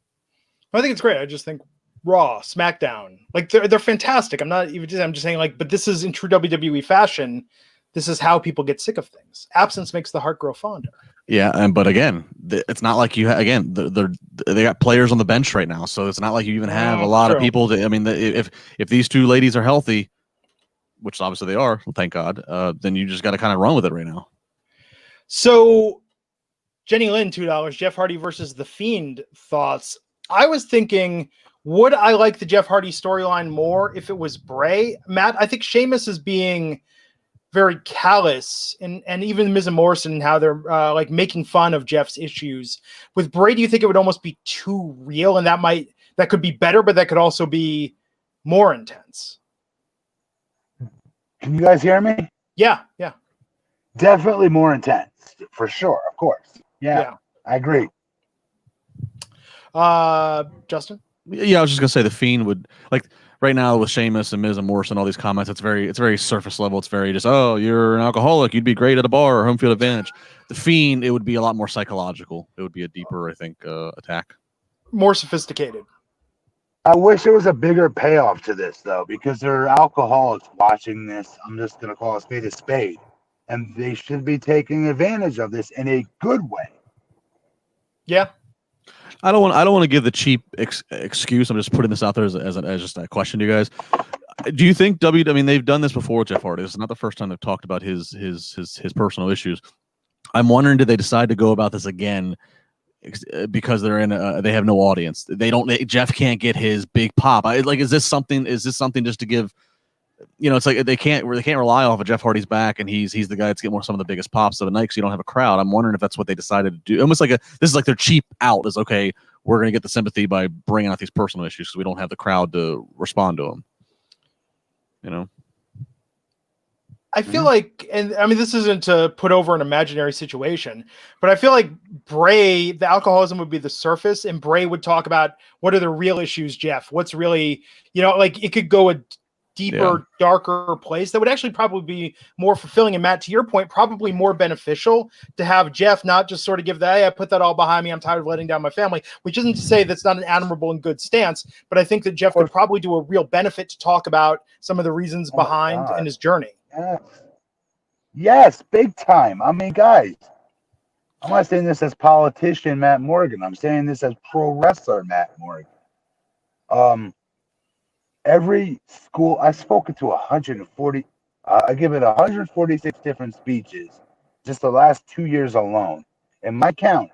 I think it's great. I just think Raw, SmackDown, like they're fantastic. I'm just saying, like, but this is in true WWE fashion. This is how people get sick of things. Absence makes the heart grow fonder. Yeah, but again, it's not like they got players on the bench right now, so it's not like you even have a lot of people. If these two ladies are healthy, which obviously they are, thank God, then you just got to kind of run with it right now. So, Jenny Lynn, $2. Jeff Hardy versus The Fiend, thoughts? I was thinking, would I like the Jeff Hardy storyline more if it was Bray? Matt, I think Sheamus is being very callous, and even Miz and Morrison and how they're like making fun of Jeff's issues. With Bray, do you think it would almost be too real, and that could be better, but that could also be more intense? Can you guys hear me? Yeah. Definitely more intense, for sure, of course. Yeah. I agree. Justin? Yeah, I was just gonna say the Fiend would, like, right now with Sheamus and Miz and Morrison, all these comments, it's very surface level. It's very just, oh, you're an alcoholic, you'd be great at a bar or home field advantage. The Fiend, it would be a lot more psychological. It would be a deeper, I think, attack. More sophisticated. I wish there was a bigger payoff to this, though, because there are alcoholics watching this. I'm just going to call a spade, and they should be taking advantage of this in a good way. Yeah. I don't want to give the cheap excuse. I'm just putting this out there as just a question to you guys. Do you think they've done this before with Jeff Hardy. This is not the first time they've talked about his personal issues. I'm wondering, did they decide to go about this again because they have no audience? Jeff can't get his big pop. Is this something just to give, it's like they can't rely off of Jeff Hardy's back, and he's the guy that's getting some of the biggest pops of the night because you don't have a crowd. I'm wondering if that's what they decided to do. Almost like this is like their cheap out is, okay, we're going to get the sympathy by bringing out these personal issues because we don't have the crowd to respond to them. I feel like, and I mean, this isn't to put over an imaginary situation, but I feel like Bray, the alcoholism would be the surface, and Bray would talk about what are the real issues, Jeff. What's really, like it could go a deeper, darker place that would actually probably be more fulfilling. And Matt, to your point, probably more beneficial to have Jeff not just sort of give that, hey, I put that all behind me, I'm tired of letting down my family, which isn't to say that's not an admirable and good stance, but I think that Jeff could probably do a real benefit to talk about some of the reasons behind in his journey. Yes, big time. I mean, guys, I'm not saying this as politician Matt Morgan. I'm saying this as pro wrestler Matt Morgan. Every school, I've spoken to 140, I give it 146 different speeches just the last 2 years alone, in my count.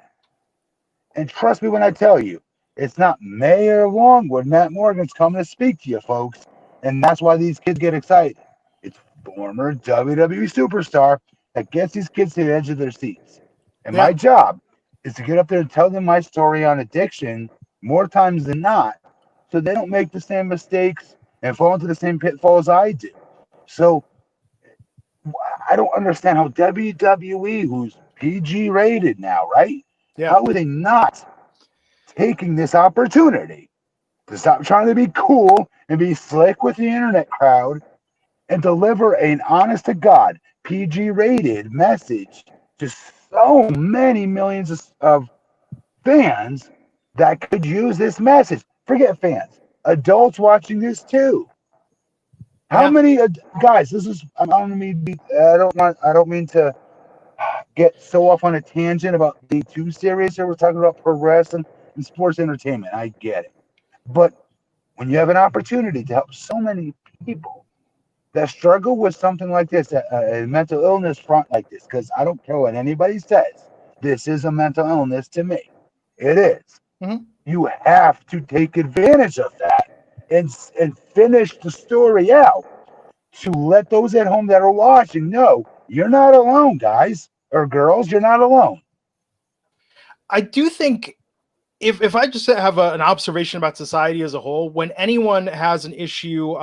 And trust me when I tell you, it's not Mayor Longwood, Matt Morgan's coming to speak to you, folks. And that's why these kids get excited. It's former WWE superstar that gets these kids to the edge of their seats. And my job is to get up there and tell them my story on addiction more times than not, so they don't make the same mistakes and fall into the same pitfalls I do. So I don't understand how WWE, who's PG rated now, right? Yeah. How are they not taking this opportunity to stop trying to be cool and be slick with the internet crowd and deliver an honest to God PG rated message to so many millions of fans that could use this message? Forget fans, adults watching this too. How Yeah. many guys? This is I don't mean to get so off on a tangent about being too serious here. We're talking about pro wrestling and sports entertainment. I get it, but when you have an opportunity to help so many people that struggle with something like this, a mental illness front like this, because I don't care what anybody says, this is a mental illness to me. It is. Mhm. You have to take advantage of that and finish the story out to let those at home that are watching know you're not alone, guys or girls. You're not alone. I do think if I just have an observation about society as a whole, when anyone has an issue,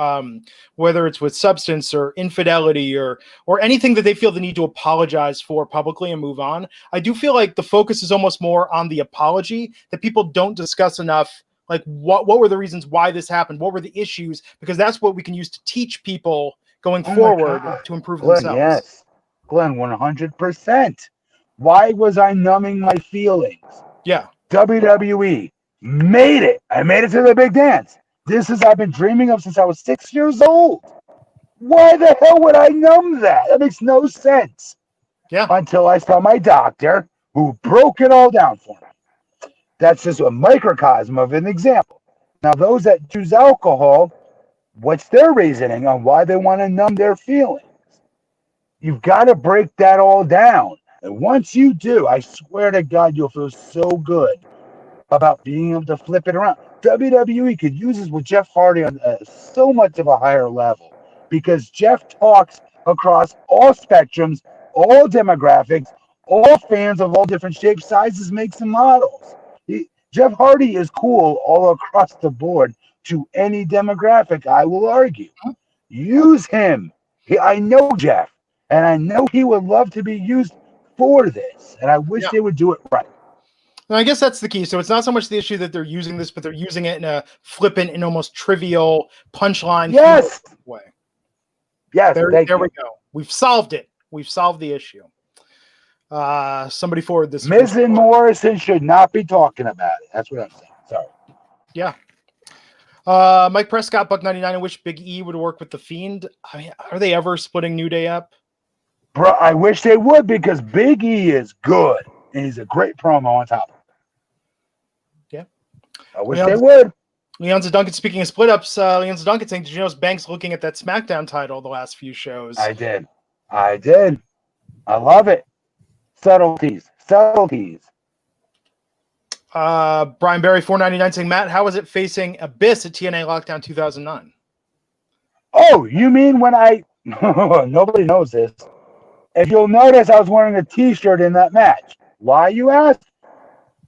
whether it's with substance or infidelity or anything that they feel the need to apologize for publicly and move on, I do feel like the focus is almost more on the apology, that people don't discuss enough. Like what were the reasons why this happened? What were the issues? Because that's what we can use to teach people going forward to improve Glenn, themselves. yes. Glenn, 100%. Why was I numbing my feelings? Yeah. WWE made it. I made it to the big dance. This is I've been dreaming of since I was 6 years old. Why the hell would I numb that? That makes no sense. Yeah. Until I saw my doctor who broke it all down for me. That's just a microcosm of an example. Now, those that choose alcohol, what's their reasoning on why they want to numb their feelings? You've got to break that all down. And once you do, I swear to God, you'll feel so good about being able to flip it around. WWE could use this with Jeff Hardy on so much of a higher level because Jeff talks across all spectrums, all demographics, all fans of all different shapes, sizes, makes, and models. Jeff Hardy is cool all across the board to any demographic, I will argue. Use him. I know Jeff, and I know he would love to be used for this, and I wish they would do it right. And I guess that's the key. So it's not so much the issue that they're using this, but they're using it in a flippant and almost trivial punchline way. Yes, there we go. We've solved it. We've solved the issue. Somebody forward this. Miz and Morrison should not be talking about it. That's what I'm saying. Sorry. Yeah. Mike Prescott, Buck99. I wish Big E would work with The Fiend. I mean, are they ever splitting New Day up? Bro, I wish they would because Big E is good. And he's a great promo on top of it. Yeah. I wish they would. Leonza Duncan, speaking of split ups, Leonza Duncan saying, did you notice Banks looking at that SmackDown title the last few shows? I did. I love it. Subtleties. Brian Berry, 499 saying, Matt, how was it facing Abyss at TNA Lockdown 2009? Oh, you mean when nobody knows this. If you'll notice, I was wearing a t-shirt in that match. Why, you ask?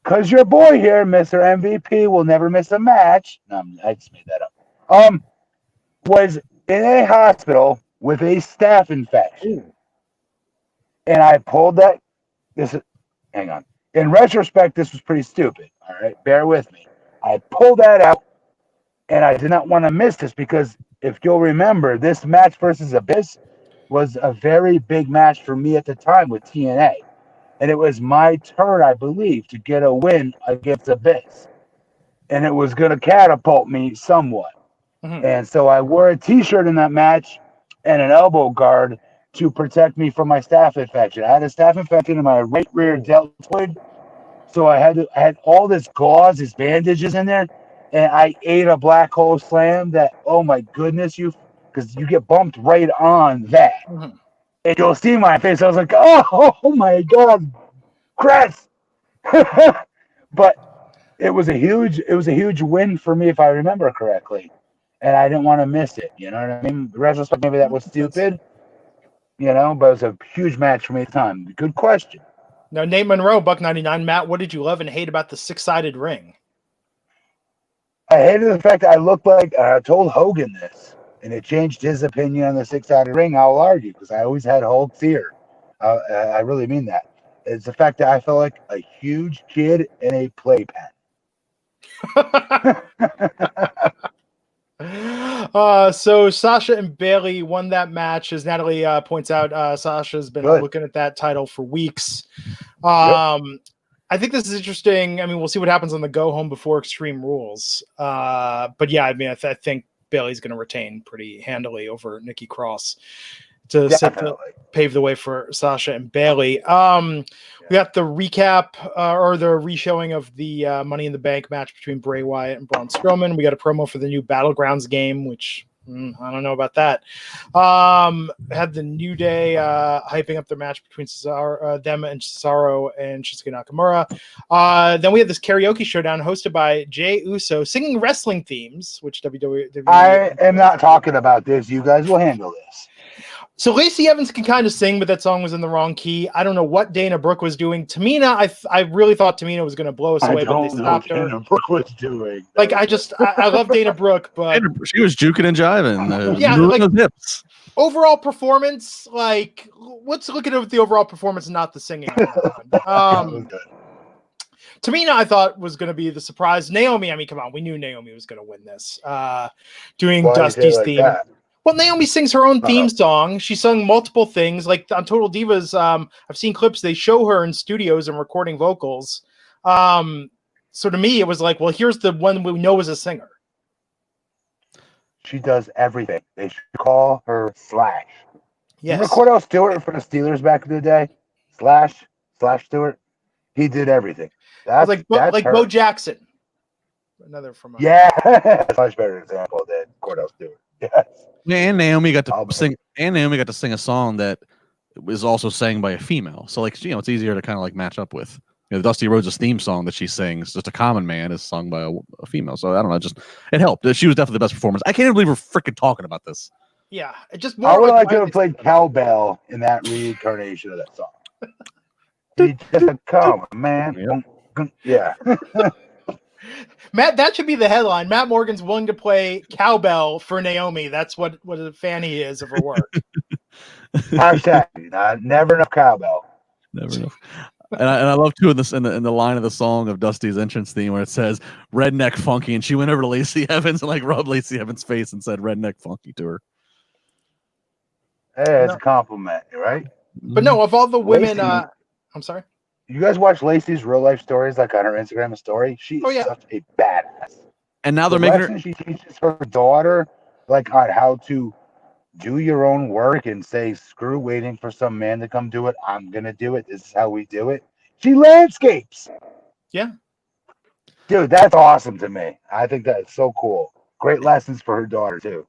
Because your boy here, Mr. MVP, will never miss a match. No, I just made that up. Was in a hospital with a staph infection. Ooh. And I pulled that. Hang on. In retrospect, this was pretty stupid. All right, bear with me. I pulled that out, and I did not want to miss this because if you'll remember, this match versus Abyss was a very big match for me at the time with TNA. And it was my turn, I believe, to get a win against Abyss. And it was going to catapult me somewhat. Mm-hmm. And so I wore a t-shirt in that match and an elbow guard to protect me from my staph infection. I had a staph infection in my right rear deltoid. So I had all this gauze, these bandages in there. And I ate a black hole slam that, oh my goodness, because you get bumped right on that. Mm-hmm. And you'll see my face. I was like, oh my God, Chris. But it was a huge win for me if I remember correctly. And I didn't want to miss it. You know what I mean? In retrospect, maybe that was stupid. But it was a huge match for me at the time. Good question. Now, Nate Monroe, Buck99. Matt, what did you love and hate about the 6-sided ring? I hated the fact that I looked like I told Hogan this, and it changed his opinion on the 6-sided ring. I'll argue because I always had Hulk's ear. I really mean that. It's the fact that I felt like a huge kid in a playpen. So Sasha and Bailey won that match. As Natalie points out, Sasha's been looking at that title for weeks. I think this is interesting. I mean, we'll see what happens on the go home before Extreme Rules. But yeah, I mean, I think Bailey's going to retain pretty handily over Nikki Cross to pave the way for Sasha and Bailey. We got the recap or the reshowing of the Money in the Bank match between Bray Wyatt and Braun Strowman. We got a promo for the new Battlegrounds game, which I don't know about that. Had the New Day hyping up their match between them and Cesaro and Shinsuke Nakamura. Then we had this karaoke showdown hosted by Jey Uso singing wrestling themes, which WWE. I am not talking about this. You guys will handle this. So Lacey Evans can kind of sing, but that song was in the wrong key. I don't know what Dana Brooke was doing. Tamina, I really thought Tamina was going to blow us away, but they stopped her. Dana Brooke was doing. Like, I love Dana Brooke, but she was juking and jiving. Yeah, like, those hips. Overall performance, like, let's look at the overall performance, not the singing. Tamina, I thought, was going to be the surprise. Naomi, I mean, come on, we knew Naomi was going to win this. Doing Dusty's theme. That? Well, Naomi sings her own theme song. She sung multiple things. Like on Total Divas, I've seen clips. They show her in studios and recording vocals. So to me, it was like, well, here's the one we know as a singer. She does everything. They should call her Slash. Yes. Remember Cordell Stewart for the Steelers back in the day? Slash Stewart. He did everything. That's like her. Bo Jackson. Another from that's much better example than Cordell Stewart. Yes. And Naomi got to sing. And Naomi got to sing a song that was also sang by a female. So, like, you know, it's easier to kind of like match up with. You know, the Dusty Rhodes' theme song that she sings, just a common man, is sung by a female. So I don't know, just it helped. She was definitely the best performance. I can't even believe we're freaking talking about this. Yeah, it just. I would like to have played cowbell in that reincarnation of that song. He's just a common man. Yeah. Matt, that should be the headline. Matt Morgan's willing to play cowbell for Naomi. That's what a fan he is of her work. Hashtag never enough cowbell. Never enough. And I love too in the line of the song of Dusty's entrance theme where it says "Redneck Funky," and she went over to Lacey Evans and like rubbed Lacey Evans' face and said "Redneck Funky" to her. Hey, it's a compliment, right? But no, of all the women, I'm sorry. You guys watch Lacey's real life stories, like on her Instagram story? She's such a badass. And now they're making her. She teaches her daughter, like, on how to do your own work and say, screw waiting for some man to come do it. I'm gonna do it. This is how we do it. She landscapes. Yeah, dude, that's awesome to me. I think that's so cool. Great lessons for her daughter too.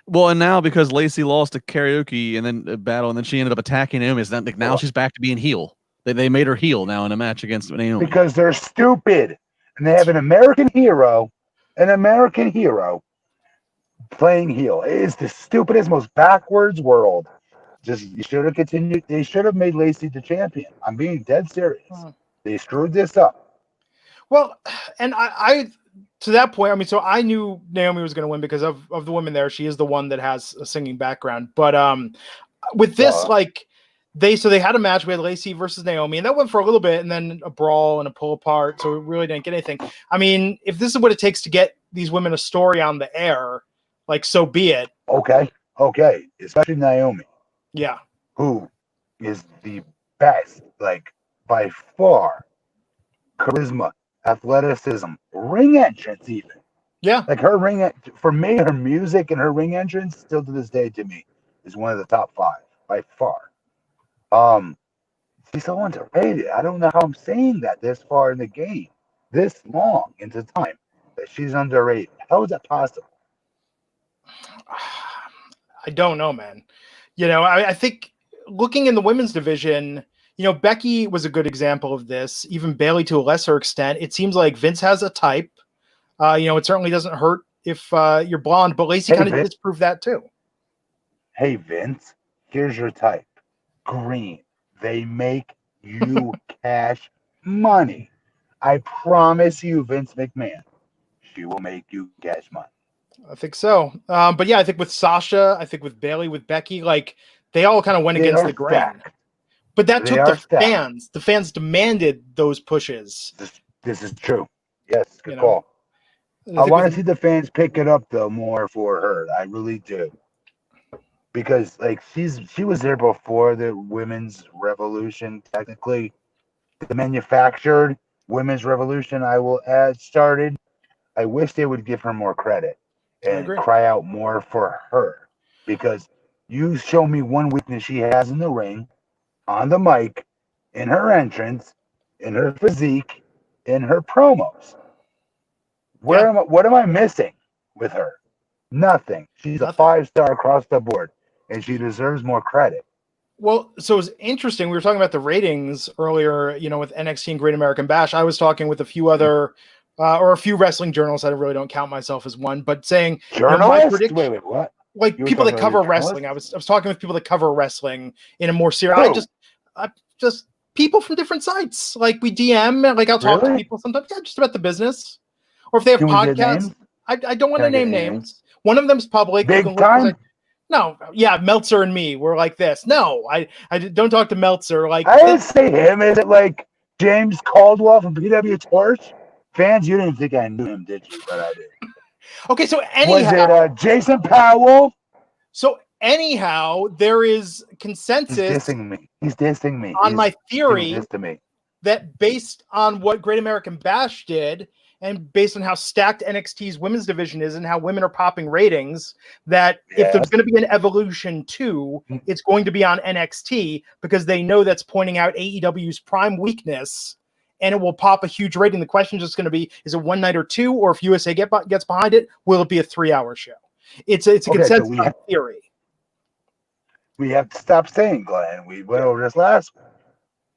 Well, and now because Lacey lost to Karaoke and then a battle, and then she ended up attacking Naomi, now she's back to being heel. They made her heel now in a match against Naomi. Because they're stupid. And they have an American hero playing heel. It is the stupidest, most backwards world. Just, you should have continued. They should have made Lacey the champion. I'm being dead serious. They screwed this up. Well, and I to that point, I mean, so I knew Naomi was going to win because of the women there. She is the one that has a singing background. But with this, they had a match. We had Lacey versus Naomi, and that went for a little bit, and then a brawl and a pull apart. So we really didn't get anything. I mean, if this is what it takes to get these women a story on the air, like, so be it. Okay. Especially Naomi. Yeah. Who is the best, like, by far, charisma, athleticism, ring entrance even. Yeah. Like her for me, her music and her ring entrance still to this day to me is one of the top 5 by far. She's so underrated. I don't know how I'm saying that this far in the game, this long into time, that she's underrated. How is that possible? I don't know, man. You know, I think looking in the women's division, you know, Becky was a good example of this. Even Bailey to a lesser extent. It seems like Vince has a type. You know, it certainly doesn't hurt if you're blonde, but Lacey kind of disproved that too. Hey, Vince, here's your type. Green. They make you cash money. I promise you, Vince McMahon. she will make you cash money. I think so. But yeah, I think with Sasha, I think with Bailey, with Becky, like they all kind of went against the grain. Stacked. But that They took are the stacked. fans. The fans demanded those pushes. This is true. Yes, good You know? call. And I think want to with- see the fans pick it up though more for her. I really do. Because like she was there before the women's revolution, technically. The manufactured women's revolution, I will add, started. I wish they would give her more credit and agree. cry out more for her. Because you show me one weakness she has in the ring, on the mic, in her entrance, in her physique, in her promos. What am I missing with her? Nothing. She's a Nothing. 5-star across the board, and she deserves more credit. Well, so it's interesting. We were talking about the ratings earlier, you know, with NXT and Great American Bash. I was talking with a few other, or a few wrestling journalists. I really don't count myself as one, but saying, Journalist? wait, What? like You were people that talking cover about wrestling. I was talking with people that cover wrestling in a more serious. Who? I just people from different sites. Like we DM, like I'll talk to Really? people sometimes, yeah, just about the business, or if they have Can we get podcasts. names? I don't want Can to I get name names? names. One of them's public. You Big can look time? at- No, yeah, Meltzer and me, we're like this. No, I don't talk to Meltzer. Like I didn't say him. Is it like James Caldwell from PW Torch? Fans, you didn't think I knew him, did you? But I did. okay, so Was anyhow, it Jason Powell? there is He's consensus dissing me. He's dissing me. on my theory This to me. that based on what Great American Bash did and based on how stacked NXT's women's division is and how women are popping ratings, that if there's going to be an evolution too, it's going to be on NXT because they know that's pointing out AEW's prime weakness and it will pop a huge rating. The question is just going to be, is it one night or two, or if USA gets behind it, will it be a 3-hour show? It's a consensus theory. We have to stop saying, Glenn. We went over this last week.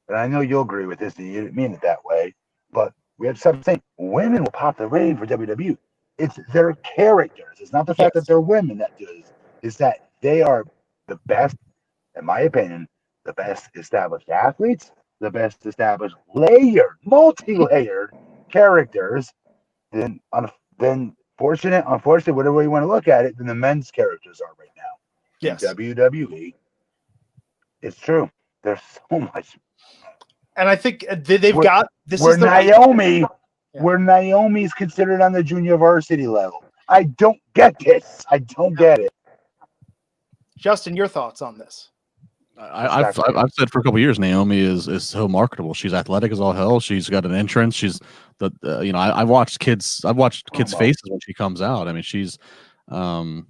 And I know you'll agree with this, and you didn't mean it that way. But we have to stop saying women will pop the rating for WWE. It's their characters. It's not the fact that they're women that do this. It's that they are the best, in my opinion, the best established athletes, the best established multi-layered characters. Then unfortunately, whatever you want to look at it, than the men's characters are right now. Yes. In WWE. It's true. There's so much. And I think they've got this. Where is the Naomi, where Naomi's considered on the junior varsity level. I don't get this. I don't get it. Justin, your thoughts on this? I've said for a couple of years, Naomi is so marketable. She's athletic as all hell. She's got an entrance. She's I've watched kids' faces when she comes out. I mean, she's I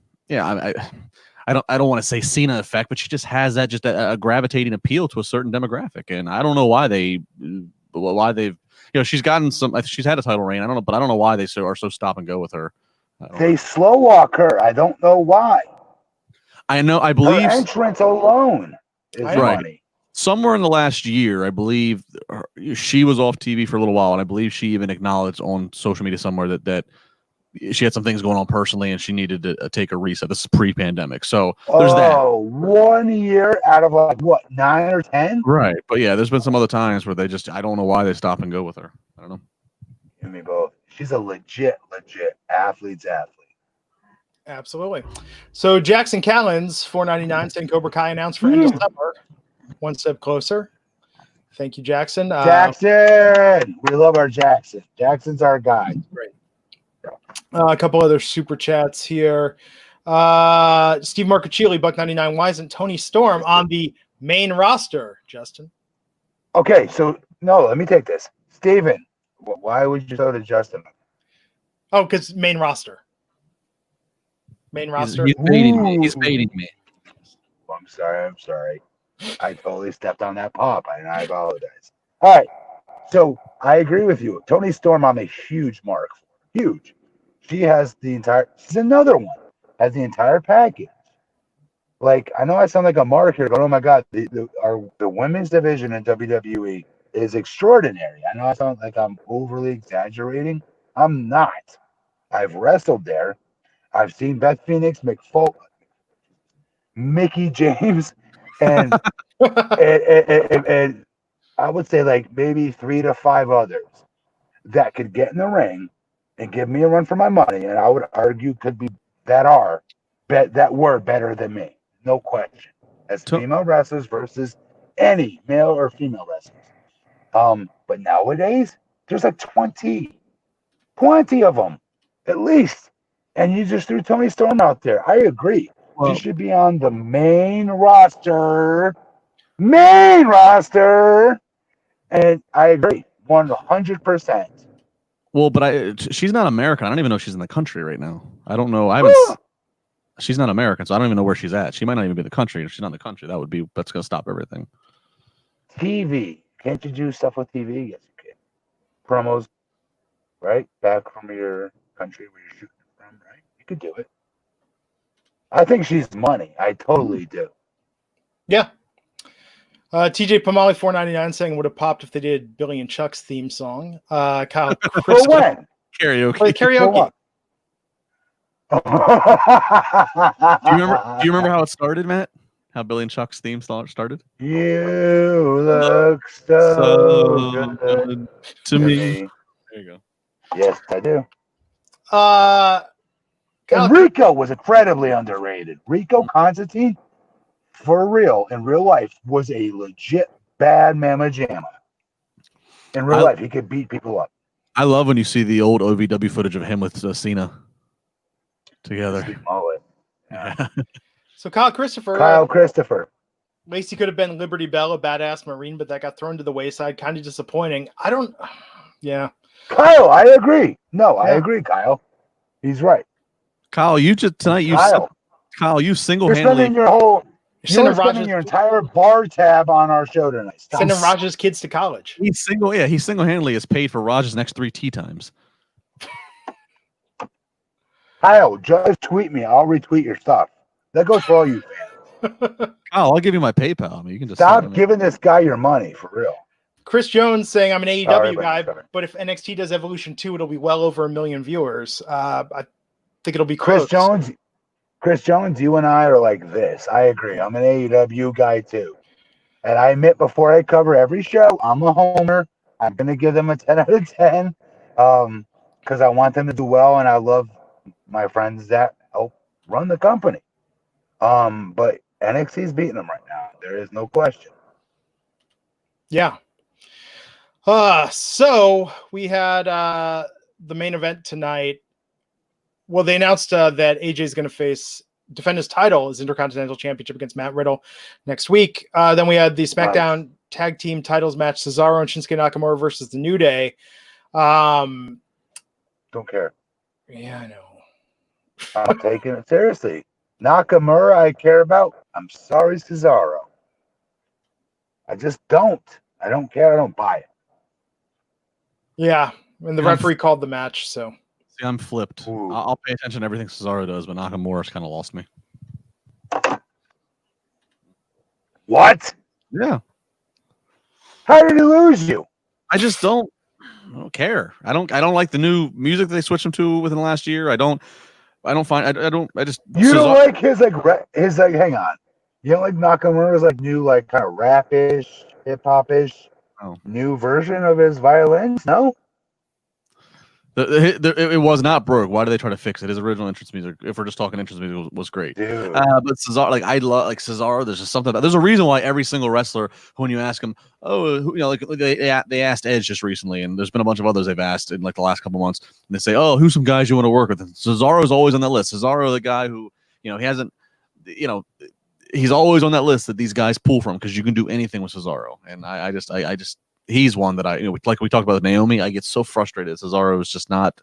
don't want to say Cena effect, but she just has that a gravitating appeal to a certain demographic, and I don't know why they've she's gotten she's had a title reign. I don't know why they are so stop and go with her. They slow walk her. I don't know why. I believe her entrance alone is money. Somewhere in the last year, I believe she was off TV for a little while, and I believe she even acknowledged on social media somewhere that she had some things going on personally and she needed to take a reset. This is pre-pandemic. So there's that. 1 year out of 9 or 10? Right. But yeah, there's been some other times where I don't know why they stop and go with her. I don't know. Give me both. She's a legit athlete's athlete. Absolutely. So Jackson Callens, $4.99, saying Cobra Kai announced for end of summer. One step closer. Thank you, Jackson. Jackson! We love our Jackson. Jackson's our guy. Great. A couple other super chats here. Steve Marcuccioli, $1.99. Why isn't Tony Storm on the main roster, Justin? Okay, so no, let me take this. Steven, why would you go to Justin? Oh, because main roster. Main roster. He's baiting me. He's baiting me. I'm sorry. I totally stepped on that pop, and I apologize. All right, so I agree with you. Tony Storm, I'm a huge mark for. Huge. She's another one. Has the entire package. Like, I know I sound like a mark here, but oh my God, the women's division in WWE is extraordinary. I know I sound like I'm overly exaggerating. I'm not. I've wrestled there. I've seen Beth Phoenix, Mickey James, and and I would say like maybe 3 to 5 others that could get in the ring and give me a run for my money, and I would argue could be that were better than me, no question. As female wrestlers versus any male or female wrestlers. But nowadays there's like 20 of them at least, and you just threw Tony Storm out there. I agree. Well, She should be on the main roster. And I agree 100%. well, but she's not American. I don't even know if she's in the country right now. I don't know. She's not American, so I don't even know where she's at. She might not even be in the country. If she's not in the country, that's going to stop everything. TV. Can't you do stuff with TV? Yes, you can. Promos, right? Back from your country where you're shooting from, right? You could do it. I think she's money. I totally do. Yeah. TJ Pomali 499 saying would have popped if they did Billy and Chuck's theme song. Kyle For when? Karaoke. For the karaoke. Do you remember how it started, Matt? How Billy and Chuck's theme started? You look so good to me. There you go. Yes, I do. Kyle, And Rico was incredibly underrated. Rico Constantine, for real, in real life, was a legit bad mamma jamma. In real life, he could beat people up. I love when you see the old OVW footage of him with Cena together. Sweet mullet. Yeah. So Kyle Christopher. Lacey could have been Liberty Bell, a badass Marine, but that got thrown to the wayside. Kind of disappointing. Yeah. Kyle, I agree. No, I agree, Kyle. He's right. Kyle, you single-handedly. You're spending your entire bar tab on our show tonight. Stop. Sending Raj's kids to college. He single-handedly has paid for Raj's next 3 tea times. Kyle, just tweet me. I'll retweet your stuff. That goes for all you fans. Kyle, I'll give you my PayPal. I mean, you can just stop giving this guy your money for real. Chris Jones saying I'm an AEW guy, but if NXT does Evolution 2, it'll be well over 1 million viewers. I think it'll be close. Chris Jones, you and I are like this. I agree. I'm an AEW guy too. And I admit before I cover every show, I'm a homer. I'm going to give them a 10 out of 10 because I want them to do well, and I love my friends that help run the company. But NXT's beating them right now. There is no question. Yeah. So we had the main event tonight. Well, they announced that AJ is going to defend his title, his Intercontinental Championship against Matt Riddle next week. Then we had the SmackDown Tag Team Titles match, Cesaro and Shinsuke Nakamura versus the New Day. Don't care. Yeah, I know. I'm taking it seriously. Nakamura, I care about. I'm sorry, Cesaro. I just don't. I don't care. I don't buy it. Yeah, and the referee called the match, so. See, I'm flipped. I'll pay attention to everything Cesaro does, but Nakamura's kind of lost me. What? Yeah. How did he lose you? I just don't care. I don't like the new music they switched him to within the last year. I just You don't like his hang on. You don't like Nakamura's new kind of rapish, hip hopish new version of his violins? No. It was not broke. Why do they try to fix it? His original entrance music, if we're just talking entrance music, was great. Dude. But Cesaro, I love Cesaro. There's just something. There's a reason why every single wrestler, when you ask them, they asked Edge just recently, and there's been a bunch of others they've asked in the last couple months, and they say, who's some guys you want to work with? And Cesaro's always on that list. Cesaro, the guy who he hasn't, he's always on that list that these guys pull from because you can do anything with Cesaro, and I just he's one that like we talked about with Naomi. I get so frustrated. Cesaro is just not,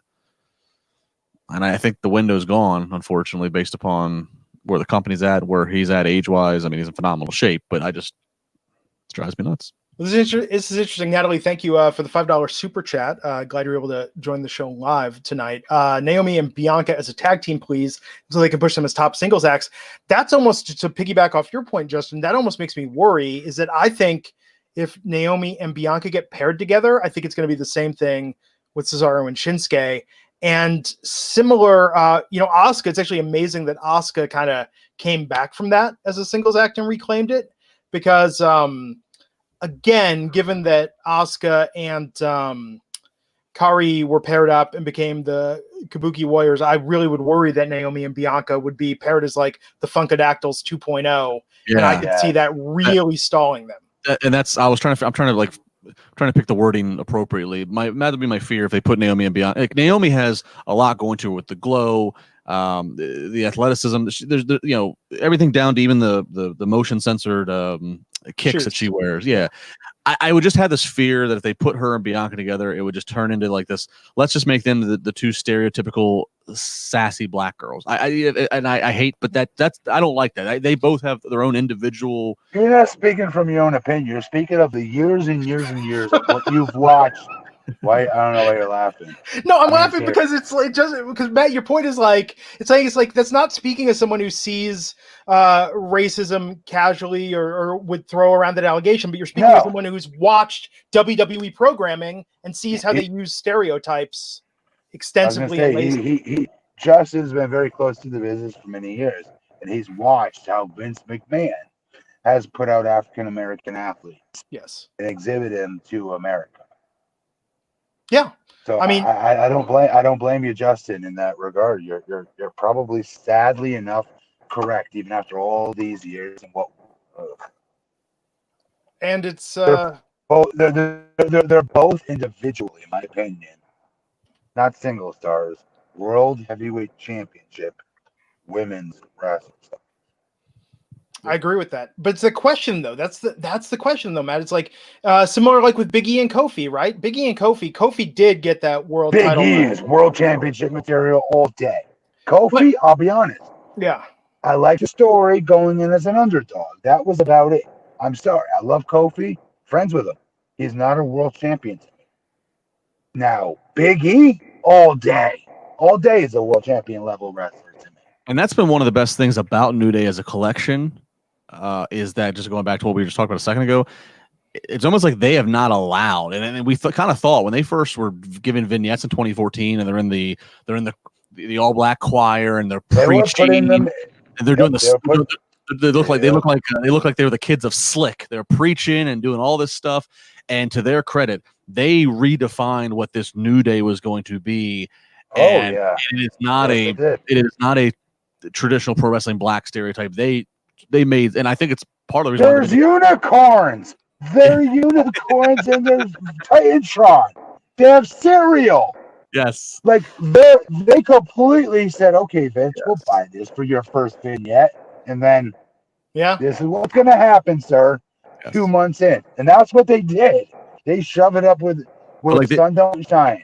and I think the window's gone, unfortunately, based upon where the company's at, where he's at age-wise. I mean, he's in phenomenal shape, but it drives me nuts. This is interesting, Natalie. Thank you for the $5 super chat. Glad you're able to join the show live tonight. Naomi and Bianca as a tag team, please, so they can push them as top singles acts. That's almost to piggyback off your point, Justin. That almost makes me worry. Is that I think if Naomi and Bianca get paired together, I think it's going to be the same thing with Cesaro and Shinsuke. And similar, Asuka, it's actually amazing that Asuka kind of came back from that as a singles act and reclaimed it. Because, again, given that Asuka and Kari were paired up and became the Kabuki Warriors, I really would worry that Naomi and Bianca would be paired as like the Funkadactyls 2.0. And I could see that really stalling them. And that's, I'm trying to pick the wording appropriately. That would be my fear if they put Naomi and Bianca. Like, Naomi has a lot going to her with the glow, the athleticism. There's everything down to even the motion censored kicks that she wears. Yeah. I would just have this fear that if they put her and Bianca together, it would just turn into like this. Let's just make them the two stereotypical sassy black girls. I hate, but that's I don't like that. They both have their own individual. You're not speaking from your own opinion. You're speaking of the years and years and years of what you've watched. Why? I don't know why you're laughing. No, I'm laughing because it's like because Matt, your point is like it's like that's not speaking as someone who sees racism casually or would throw around that allegation, but you're speaking as someone who's watched WWE programming and sees how they use stereotypes extensively. He Justin's been very close to the business for many years, and he's watched how Vince McMahon has put out African American athletes, and exhibited them to America. Yeah. So I mean, I don't blame you, Justin, in that regard. You're probably sadly enough correct, even after all these years. And and it's they're both individually, in my opinion, not single stars, World Heavyweight Championship women's wrestling. I agree with that, but it's the question though. That's the question though, Matt. It's like similar like with Big E and Kofi, right? Big E and Kofi did get that world title. Big E is world championship material all day. Kofi, I'll be honest. Yeah. I like the story going in as an underdog. That was about it. I'm sorry. I love Kofi. Friends with him. He's not a world champion to me. Now, Big E, all day is a world champion level wrestler to me. And that's been one of the best things about New Day as a collection. Is that just going back to what we were just talking about a second ago? It's almost like they have not allowed, and we kind of thought when they first were given vignettes in 2014, and they're in the all black choir, and they're preaching, and they're doing they look like they were the kids of Slick. They're preaching and doing all this stuff, and to their credit, they redefined what this New Day was going to be. And it is not a traditional pro wrestling black stereotype. They made, and I think it's part of the reason. There's unicorns. They're unicorns and there's Titantron. They have cereal. Yes. Like they completely said, okay, Vince, we'll buy this for your first vignette. And then this is what's gonna happen, sir. 2 months in. And that's what they did. They shove it up with the sun don't shine.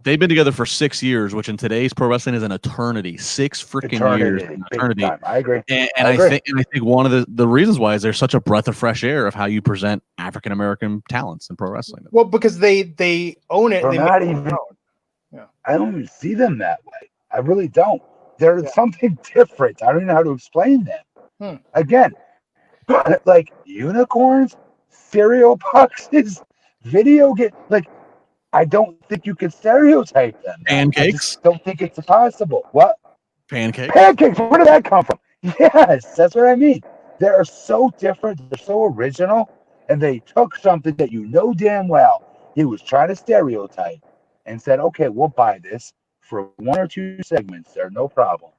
They've been together for 6 years, which in today's pro wrestling is an eternity. 6 freaking years. Eternity. I agree. And I think one of the reasons why is there's such a breath of fresh air of how you present African American talents in pro wrestling. Well, because they own it. I don't even see them that way. I really don't. There's something different. I don't even know how to explain them. Again, like unicorns, cereal boxes, video game, like. I don't think you can stereotype them. Pancakes? I just don't think it's possible. What? Pancakes? Pancakes. Where did that come from? Yes, that's what I mean. They're so different. They're so original. And they took something that you know damn well he was trying to stereotype and said, okay, we'll buy this for 1 or 2 segments there, no problem.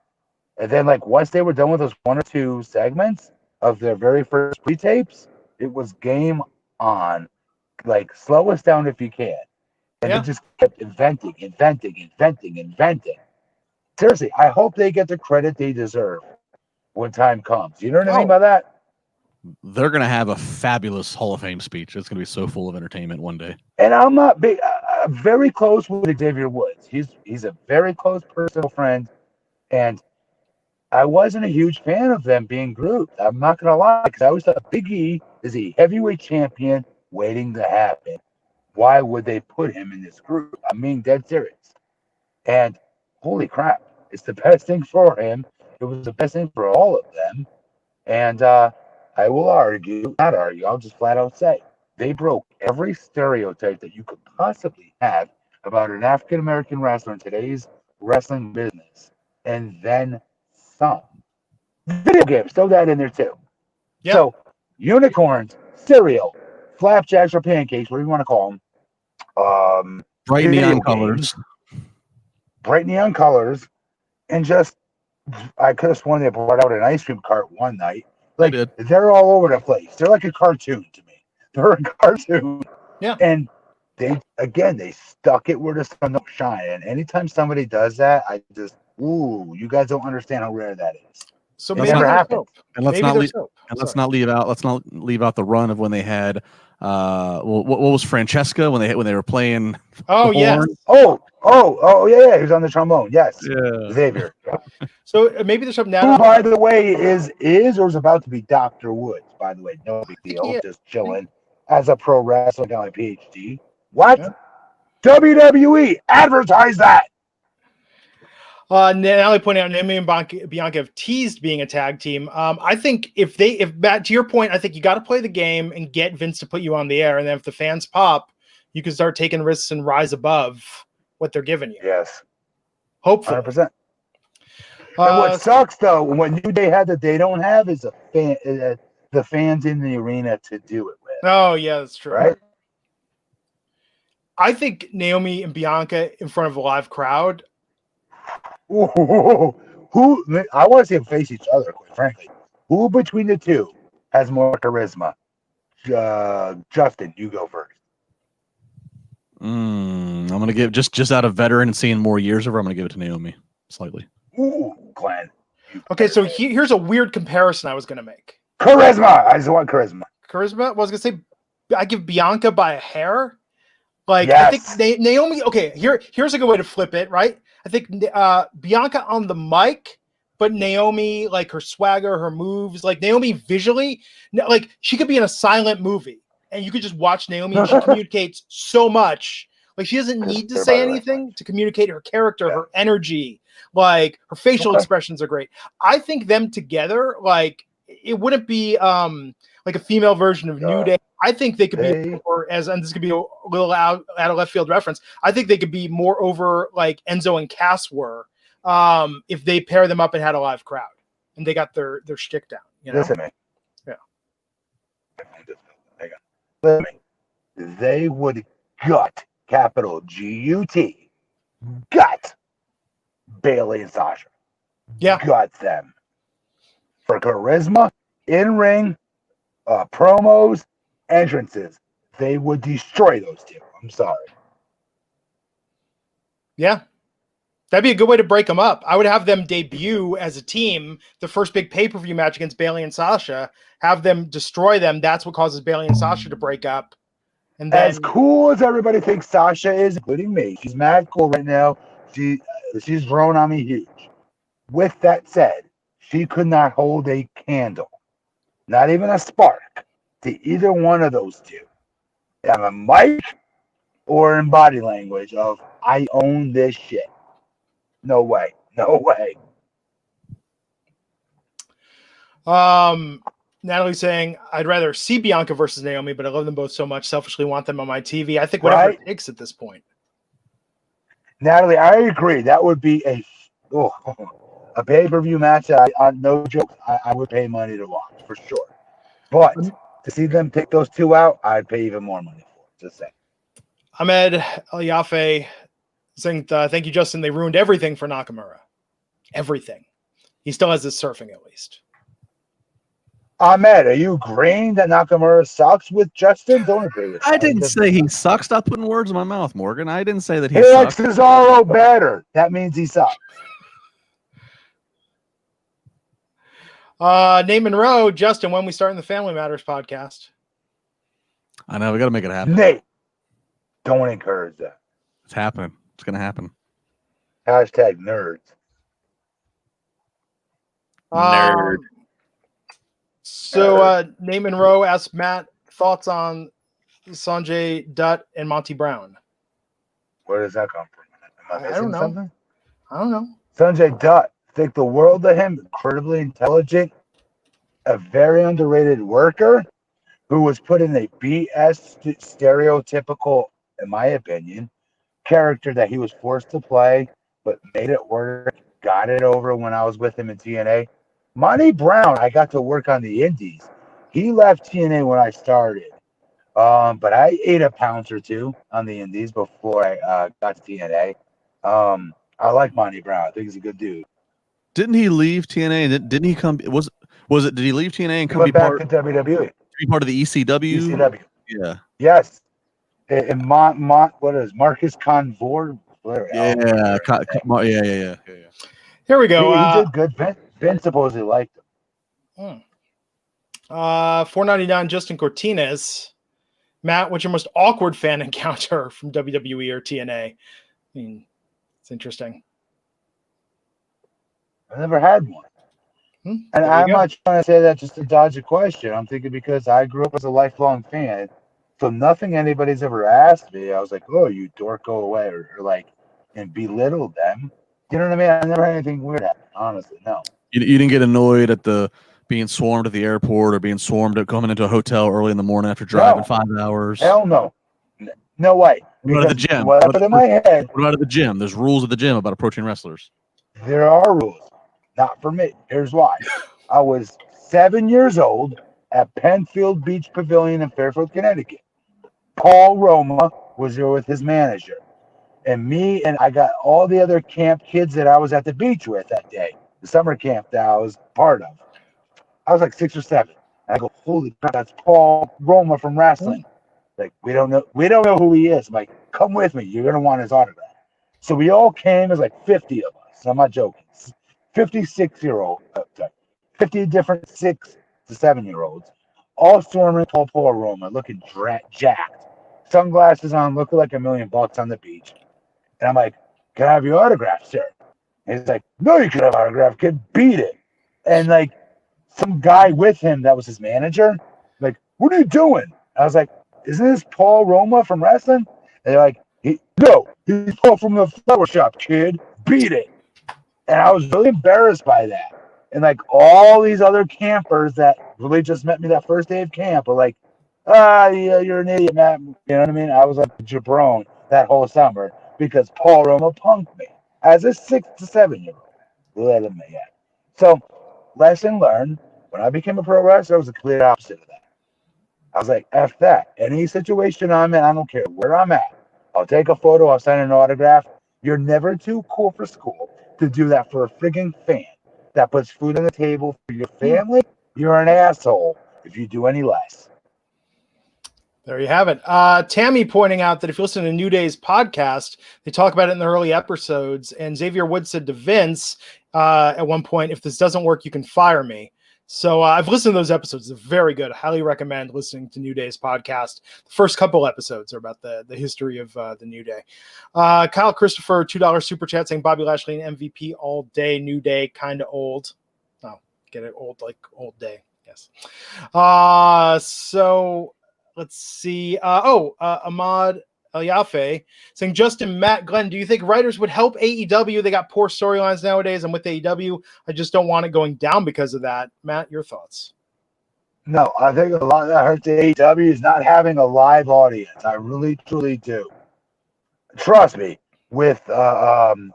And then, like, once they were done with those 1 or 2 segments of their very first pre-tapes, it was game on. Like, slow us down if you can. And they just kept inventing. Seriously, I hope they get the credit they deserve when time comes. You know what I mean by that? They're going to have a fabulous Hall of Fame speech. It's going to be so full of entertainment one day. And I'm not big. I'm very close with Xavier Woods. He's a very close personal friend. And I wasn't a huge fan of them being grouped. I'm not going to lie, because I always thought Big E is a heavyweight champion waiting to happen. Why would they put him in this group? I'm being dead serious. And holy crap, it's the best thing for him. It was the best thing for all of them. And I will I'll just flat out say, they broke every stereotype that you could possibly have about an African-American wrestler in today's wrestling business. And then some. Video games, throw that in there too. Yeah. So, unicorns, cereal, flapjacks or pancakes, whatever you want to call them. bright video neon games, colors. bright neon colors, and just I could have sworn they brought out an ice cream cart one night. Like They did. they're all over the place. They're like a cartoon to me. They're a cartoon. Yeah. And they stuck it where the sun don't shine. And anytime somebody does that, I just you guys don't understand how rare that is. So It maybe never there's happened. hope. And let's Maybe not there's leave. hope. And let's Sorry. not leave out the run of when they had what was Francesca when they were playing. Oh the yes. horn? Yeah, he was on the trombone. Yes. Yeah. Xavier. So maybe there's hope Who, now. by the way, is or is about to be Dr. Woods, by the way. No big deal. Yeah. Just chilling as a pro wrestler, got my PhD. What? Yeah. WWE, advertise that. Natalie pointed out Naomi and Bianca have teased being a tag team. I think if Matt, to your point, I think you got to play the game and get Vince to put you on the air, and then if the fans pop, you can start taking risks and rise above what they're giving you. Yes, Hopefully. 100%. And what sucks though, what New Day had that they don't have is the fans in the arena to do it with. Oh yeah, that's true. Right? I think Naomi and Bianca in front of a live crowd. Who? I want to see them face each other. Quite frankly, who between the two has more charisma? Justin, you go first. I'm gonna give just out of veteran and seeing more years of her. I'm gonna give it to Naomi slightly. Ooh, Glenn. Okay, so here's a weird comparison I was going to make. Charisma. I just want charisma. Charisma. Well, I was going to say I give Bianca by a hair. Like Yes. I think Naomi. Okay, here's a good way to flip it. Right. I think Bianca on the mic, but Naomi, like her swagger, her moves, like Naomi visually, like she could be in a silent movie and you could just watch Naomi and she communicates so much. Like she doesn't need to say anything to communicate her character, her energy, like her facial expressions are great. I think them together, like it wouldn't be like a female version of New Day. I think they could be over and this could be a little out of left field reference. I think they could be more over like Enzo and Cass were if they pair them up and had a live crowd and they got their shtick down. You know? Listen to me. Yeah. Hang on. Listen to me. They would gut, capital G-U-T, gut Bailey and Sasha. Yeah. Gut them. For charisma, in-ring, promos, entrances, they would destroy those two. I'm sorry. Yeah. That'd be a good way to break them up. I would have them debut as a team, the first big pay-per-view match against Bailey and Sasha, have them destroy them. That's what causes Bailey and Sasha to break up. And then, as cool as everybody thinks Sasha is, including me, she's mad cool right now. She's grown on me huge. With that said, she could not hold a candle, not even a spark, to either one of those two. On a mic or in body language of, I own this shit. No way. No way. Natalie's saying, I'd rather see Bianca versus Naomi, but I love them both so much, selfishly want them on my TV. I think whatever it takes at this point. Natalie, I agree. That would be a pay-per-view match. No joke, I would pay money to watch, for sure. But to see them take those two out, I'd pay even more money for it. Just saying. Ahmed Al-Yafe saying, thank you, Justin. They ruined everything for Nakamura. Everything. He still has his surfing, at least. Ahmed, are you agreeing that Nakamura sucks with Justin? Don't agree with that. I didn't say he sucks. Stop putting words in my mouth, Morgan. I didn't say that he likes sucks. Cesaro better. That means he sucks. Nate Monroe, Justin, when we start in the Family Matters podcast? I know. We got to make it happen. Nate, don't encourage that. It's happening. It's going to happen. Hashtag nerds. Nerd. So Nate Monroe asked Matt thoughts on Sanjay Dutt and Monty Brown. Where does that come from? Am I missing something? I don't know. Sanjay Dutt, think the world of him, incredibly intelligent, a very underrated worker who was put in a BS stereotypical, in my opinion, character that he was forced to play, but made it work, got it over when I was with him in TNA. Monty Brown, I got to work on the indies. He left TNA when I started. But I ate a pound or two on the indies before I got to TNA. I like Monty Brown. I think he's a good dude. Didn't he leave TNA? Didn't he come? Was it? Did he leave TNA and He come went back to WWE. be part of the ECW? ECW. Yeah. Yes. And what is Marcus Convor? Yeah. Yeah. Here we go. He did good. Vince supposedly liked him. $4.99 Justin Cortines. Matt, what's your most awkward fan encounter from WWE or TNA? I mean, it's interesting. I've never had one. And I'm not trying to say that just to dodge a question. I'm thinking because I grew up as a lifelong fan. So nothing anybody's ever asked me, I was like, oh, you dork, go away, or like, and belittle them. You know what I mean? I never had anything weird happen, honestly, no. You didn't get annoyed at the being swarmed at the airport or being swarmed at coming into a hotel early in the morning after driving 5 hours? Hell no. No way. What about at the gym? What happened in my head? What about at the gym? There's rules at the gym about approaching wrestlers. There are rules. Not for me. Here's why. I was 7 years old at Penfield Beach Pavilion in Fairfield, Connecticut. Paul Roma was there with his manager. And me and I got all the other camp kids that I was at the beach with that day. The summer camp that I was part of. I was like 6 or 7. And I go, holy crap, that's Paul Roma from wrestling. Like, we don't know who he is. I'm like, come with me. You're gonna want his autograph. So we all came. There's like 50 of us. I'm not joking. 56-year-old, 50 different 6 to 7-year-olds, all swarming Paul Roma, looking jacked, sunglasses on, looking like $1 million on the beach. And I'm like, can I have your autograph, sir? And he's like, no, you can have autograph, kid, beat it. And like some guy with him that was his manager, like, what are you doing? I was like, isn't this Paul Roma from wrestling? And they're like, no, he's Paul from the flower shop, kid, beat it. And I was really embarrassed by that. And like all these other campers that really just met me that first day of camp were like, yeah, you're an idiot, Matt. You know what I mean? I was like a jabron that whole summer because Paul Roma punked me as a 6 to 7-year-old. Let him yet. So, lesson learned. When I became a pro wrestler, I was the clear opposite of that. I was like, F that. Any situation I'm in, I don't care where I'm at. I'll take a photo, I'll sign an autograph. You're never too cool for school to do that for a frigging fan that puts food on the table for your family. You're an asshole if you do any less. There you have it. Tammy pointing out that if you listen to New Day's podcast, they talk about it in the early episodes. And Xavier Woods said to Vince at one point, if this doesn't work, you can fire me. So I've listened to those episodes. They're very good. I highly recommend listening to New Day's podcast. The first couple episodes are about the history of the New Day. Kyle Christopher, $2 super chat saying Bobby Lashley and MVP all day. New Day, kind of old. Oh, get it? Old, like old day. Yes. So let's see. Ahmad El-Yafe saying, Justin, Matt, Glenn, do you think writers would help AEW? They got poor storylines nowadays. I'm with AEW. I just don't want it going down because of that. Matt, your thoughts? No, I think a lot that hurts AEW is not having a live audience. I really, truly do. Trust me, with who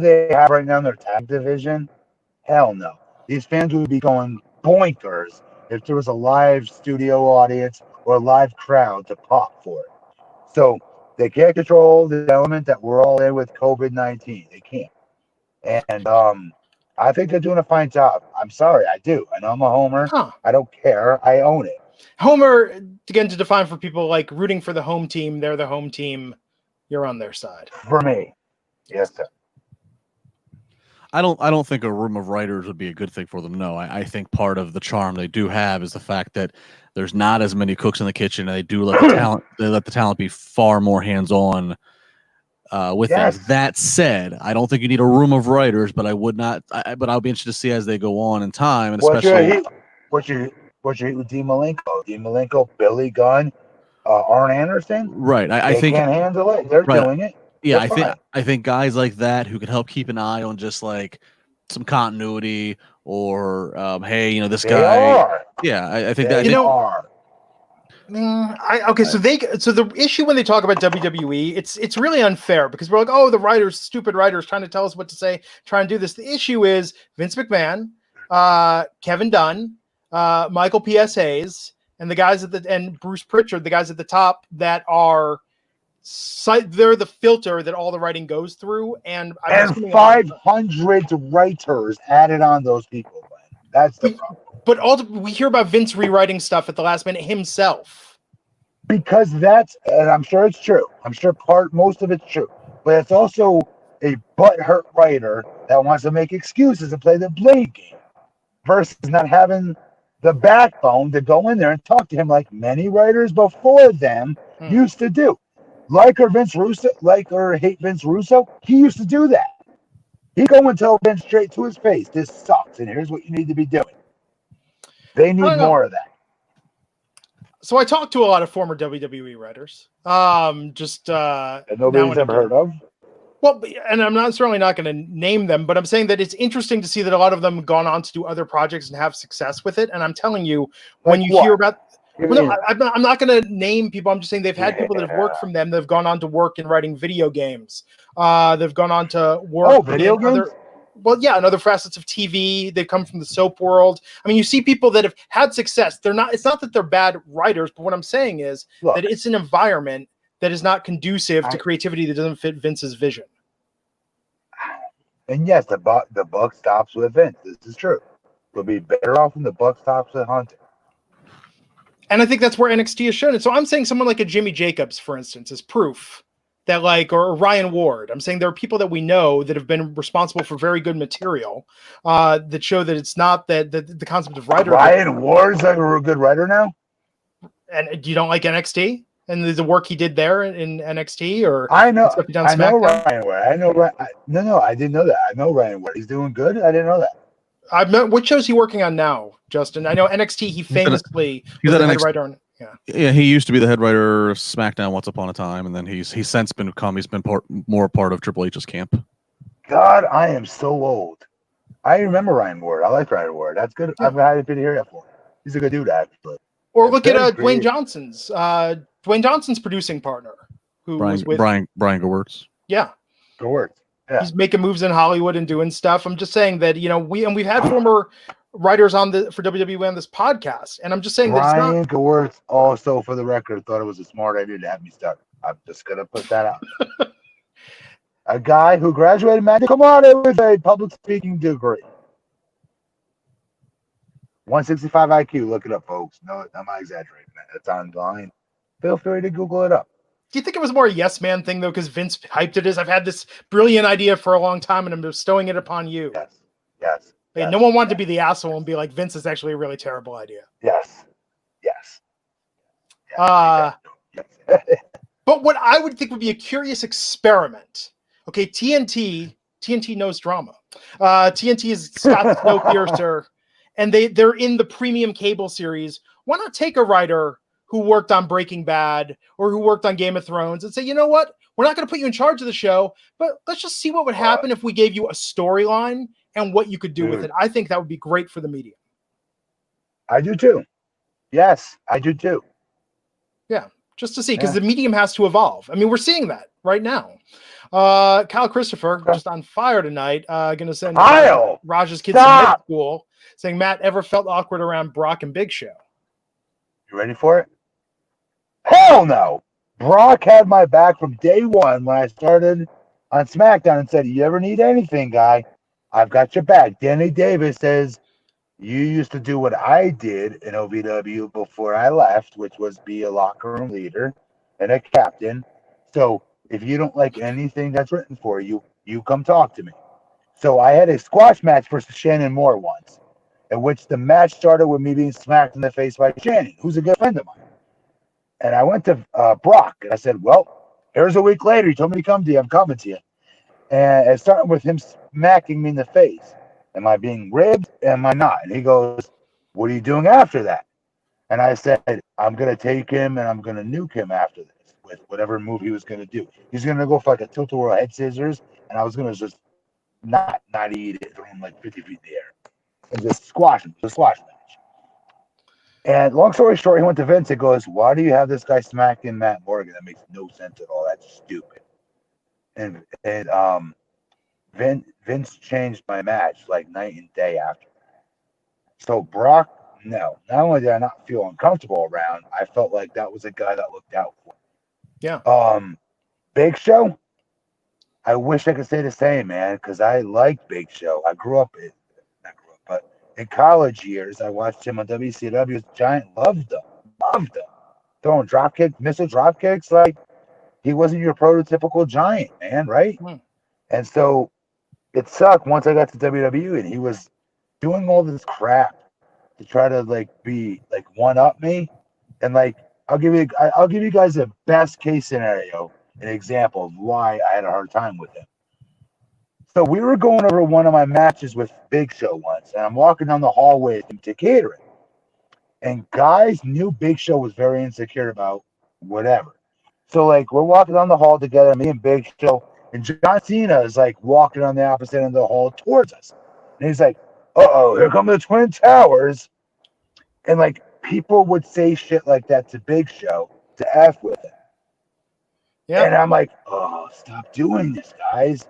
they have right now in their tag division, hell no. These fans would be going boinkers if there was a live studio audience or a live crowd to pop for it. So they can't control the element that we're all in with COVID-19. They can't. And I think they're doing a fine job. I'm sorry, I do. I know I'm a homer. I don't care. I own it. Homer, again, to define for people like rooting for the home team, they're the home team. You're on their side. For me. Yes, sir. I don't think a room of writers would be a good thing for them. No, I think part of the charm they do have is the fact that there's not as many cooks in the kitchen, and they do let the talent be far more hands-on with things. That said, I don't think you need a room of writers, but I'll be interested to see as they go on in time, and especially what you with Dean Malenko, Billy Gunn, Arn Anderson. Right. I think can't handle it. They're doing it. Yeah, I think guys like that who can help keep an eye on just like some continuity or hey, this guy. Yeah, I think that they are. So the issue when they talk about WWE, it's really unfair because we're like, oh, the writers, stupid writers, trying to tell us what to say, trying to do this. The issue is Vince McMahon, Kevin Dunn, Michael P.S. Hayes, and the guys and Bruce Pritchard, the guys at the top that are they're the filter that all the writing goes through. And 500 writers added on those people. That's the problem. But ultimately, we hear about Vince rewriting stuff at the last minute himself. Because and I'm sure it's true. I'm sure most of it's true. But it's also a butthurt writer that wants to make excuses and play the blame game versus not having the backbone to go in there and talk to him like many writers before them used to do. Like or hate Vince Russo, he used to do that. He'd go and tell Vince straight to his face, this sucks, and here's what you need to be doing. They need more of that. So I talked to a lot of former WWE writers. And nobody's ever heard of? Well, and I'm certainly not going to name them, but I'm saying that it's interesting to see that a lot of them have gone on to do other projects and have success with it. And I'm telling you, when you hear about... Well, no, I'm not going to name people. I'm just saying they've had people that have worked from them that have gone on to work in writing video games. They've gone on to work video games? And other facets of TV. They come from the soap world. I mean, you see people that have had success. It's not that they're bad writers, but what I'm saying is that it's an environment that is not conducive to creativity that doesn't fit Vince's vision. And yes, the buck stops with Vince. This is true. We'll be better off when the buck stops with Hunter. And I think that's where NXT is shown. And so I'm saying someone like a Jimmy Jacobs, for instance, is proof that or Ryan Ward. I'm saying there are people that we know that have been responsible for very good material that show that it's not that the concept of writer. Ryan Ward's a good writer now? And you don't like NXT? And the work he did there in NXT? Or I know Ryan Ward. I didn't know that. I know Ryan Ward. He's doing good? I didn't know that. What show is he working on now, Justin? I know NXT. He famously he's was the head writer on. Yeah, he used to be the head writer of SmackDown once upon a time, and then he's since been more part of Triple H's camp. God, I am so old. I remember Ryan Ward. I like Ryan Ward. That's good. Yeah. I've had to hear that for him. He's a good dude, actually. Or look at Dwayne Johnson's. Dwayne Johnson's producing partner, who was with Brian Gewirtz. Yeah, Gewirtz. Yeah. He's making moves in Hollywood and doing stuff. I'm just saying that we've had former writers for WWE on this podcast, and I'm just saying that Brian Gewirtz also, for the record, thought it was a smart idea to have me stuck. I'm just gonna put that out. A guy who graduated magic cum laude with a public speaking degree. 165 IQ. Look it up, folks. No, I'm not exaggerating. It's online. Feel free to Google it up. Do you think it was more a yes man thing though, because Vince hyped it as I've had this brilliant idea for a long time and I'm bestowing it upon you? Yes. No one wanted to be the asshole and be like, Vince is actually a really terrible idea. Yes. But what I would think would be a curious experiment. Okay, TNT knows drama. TNT is Scott Snowpiercer, and they're in the premium cable series. Why not take a writer who worked on Breaking Bad or who worked on Game of Thrones and say, you know what? We're not going to put you in charge of the show, but let's just see what would happen if we gave you a storyline and what you could do with it. I think that would be great for the media. I do too. Yes, I do too. Yeah, just to see, because the medium has to evolve. I mean, we're seeing that right now. Kyle Christopher, just on fire tonight, going to send Raj's kids to med school, saying, Matt, ever felt awkward around Brock and Big Show? You ready for it? Hell no! Brock had my back from day one when I started on SmackDown and said, you ever need anything, guy? I've got your back. Danny Davis says, you used to do what I did in OVW before I left, which was be a locker room leader and a captain. So if you don't like anything that's written for you, you come talk to me. So I had a squash match versus Shannon Moore once, in which the match started with me being smacked in the face by Shannon, who's a good friend of mine. And I went to Brock, and I said, well, here's a week later. He told me to come to you. I'm coming to you. And it started with him smacking me in the face. Am I being ribbed? Am I not? And he goes, what are you doing after that? And I said, I'm going to take him, and I'm going to nuke him after this with whatever move he was going to do. He's going to go for like a tilt-a-whirl head scissors, and I was going to just not eat it, throw him like 50 feet in the air, and just squash him. Just squash match. And long story short, he went to Vince and goes, why do you have this guy smacking Matt Morgan? That makes no sense at all. That's stupid. And Vince changed my match like night and day after that. So Brock No, not only did I not feel uncomfortable around, I felt like that was a guy that looked out for me. Yeah. Big Show, I wish I could say the same, man, because I like Big Show. I grew up in, not grew up, but in college years, I watched him on WCW as a Giant. Loved him. Throwing missile drop kicks, like he wasn't your prototypical Giant, man, right? Hmm. And so it sucked once I got to WWE and he was doing all this crap to try to like be like one up me. And like I'll give you guys the best case scenario, an example of why I had a hard time with him. So we were going over one of my matches with Big Show once, and I'm walking down the hallway to catering. And guys knew Big Show was very insecure about whatever. So like we're walking down the hall together, me and Big Show, and John Cena is like walking on the opposite end of the hall towards us. And he's like, uh-oh, here come the Twin Towers. And like people would say shit like that to Big Show to F with him. Yeah. And I'm like, oh, stop doing this, guys.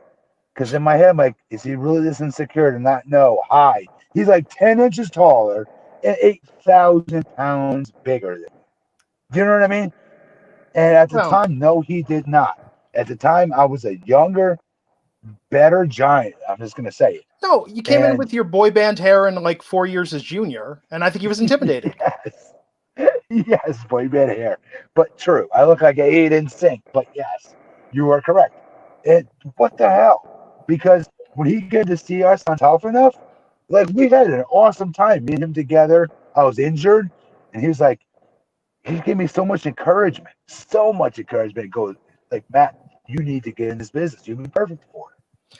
Because in my head, I'm like, is he really this insecure to not know? Hi. He's like 10 inches taller and 8,000 pounds bigger than me. Do you know what I mean? And at the time, no, he did not. At the time, I was a younger, better Giant. I'm just going to say it. No, you came in with your boy band hair and like 4 years as junior, and I think he was intimidated. Yes, boy band hair. But true. I look like I ate in sync. But yes, you are correct. And what the hell? Because when he came to see us on Tough Enough, like we had an awesome time, me and him together. I was injured, and he was like, he gave me so much encouragement. Goes like, Matt, you need to get in this business. You'd be perfect for it.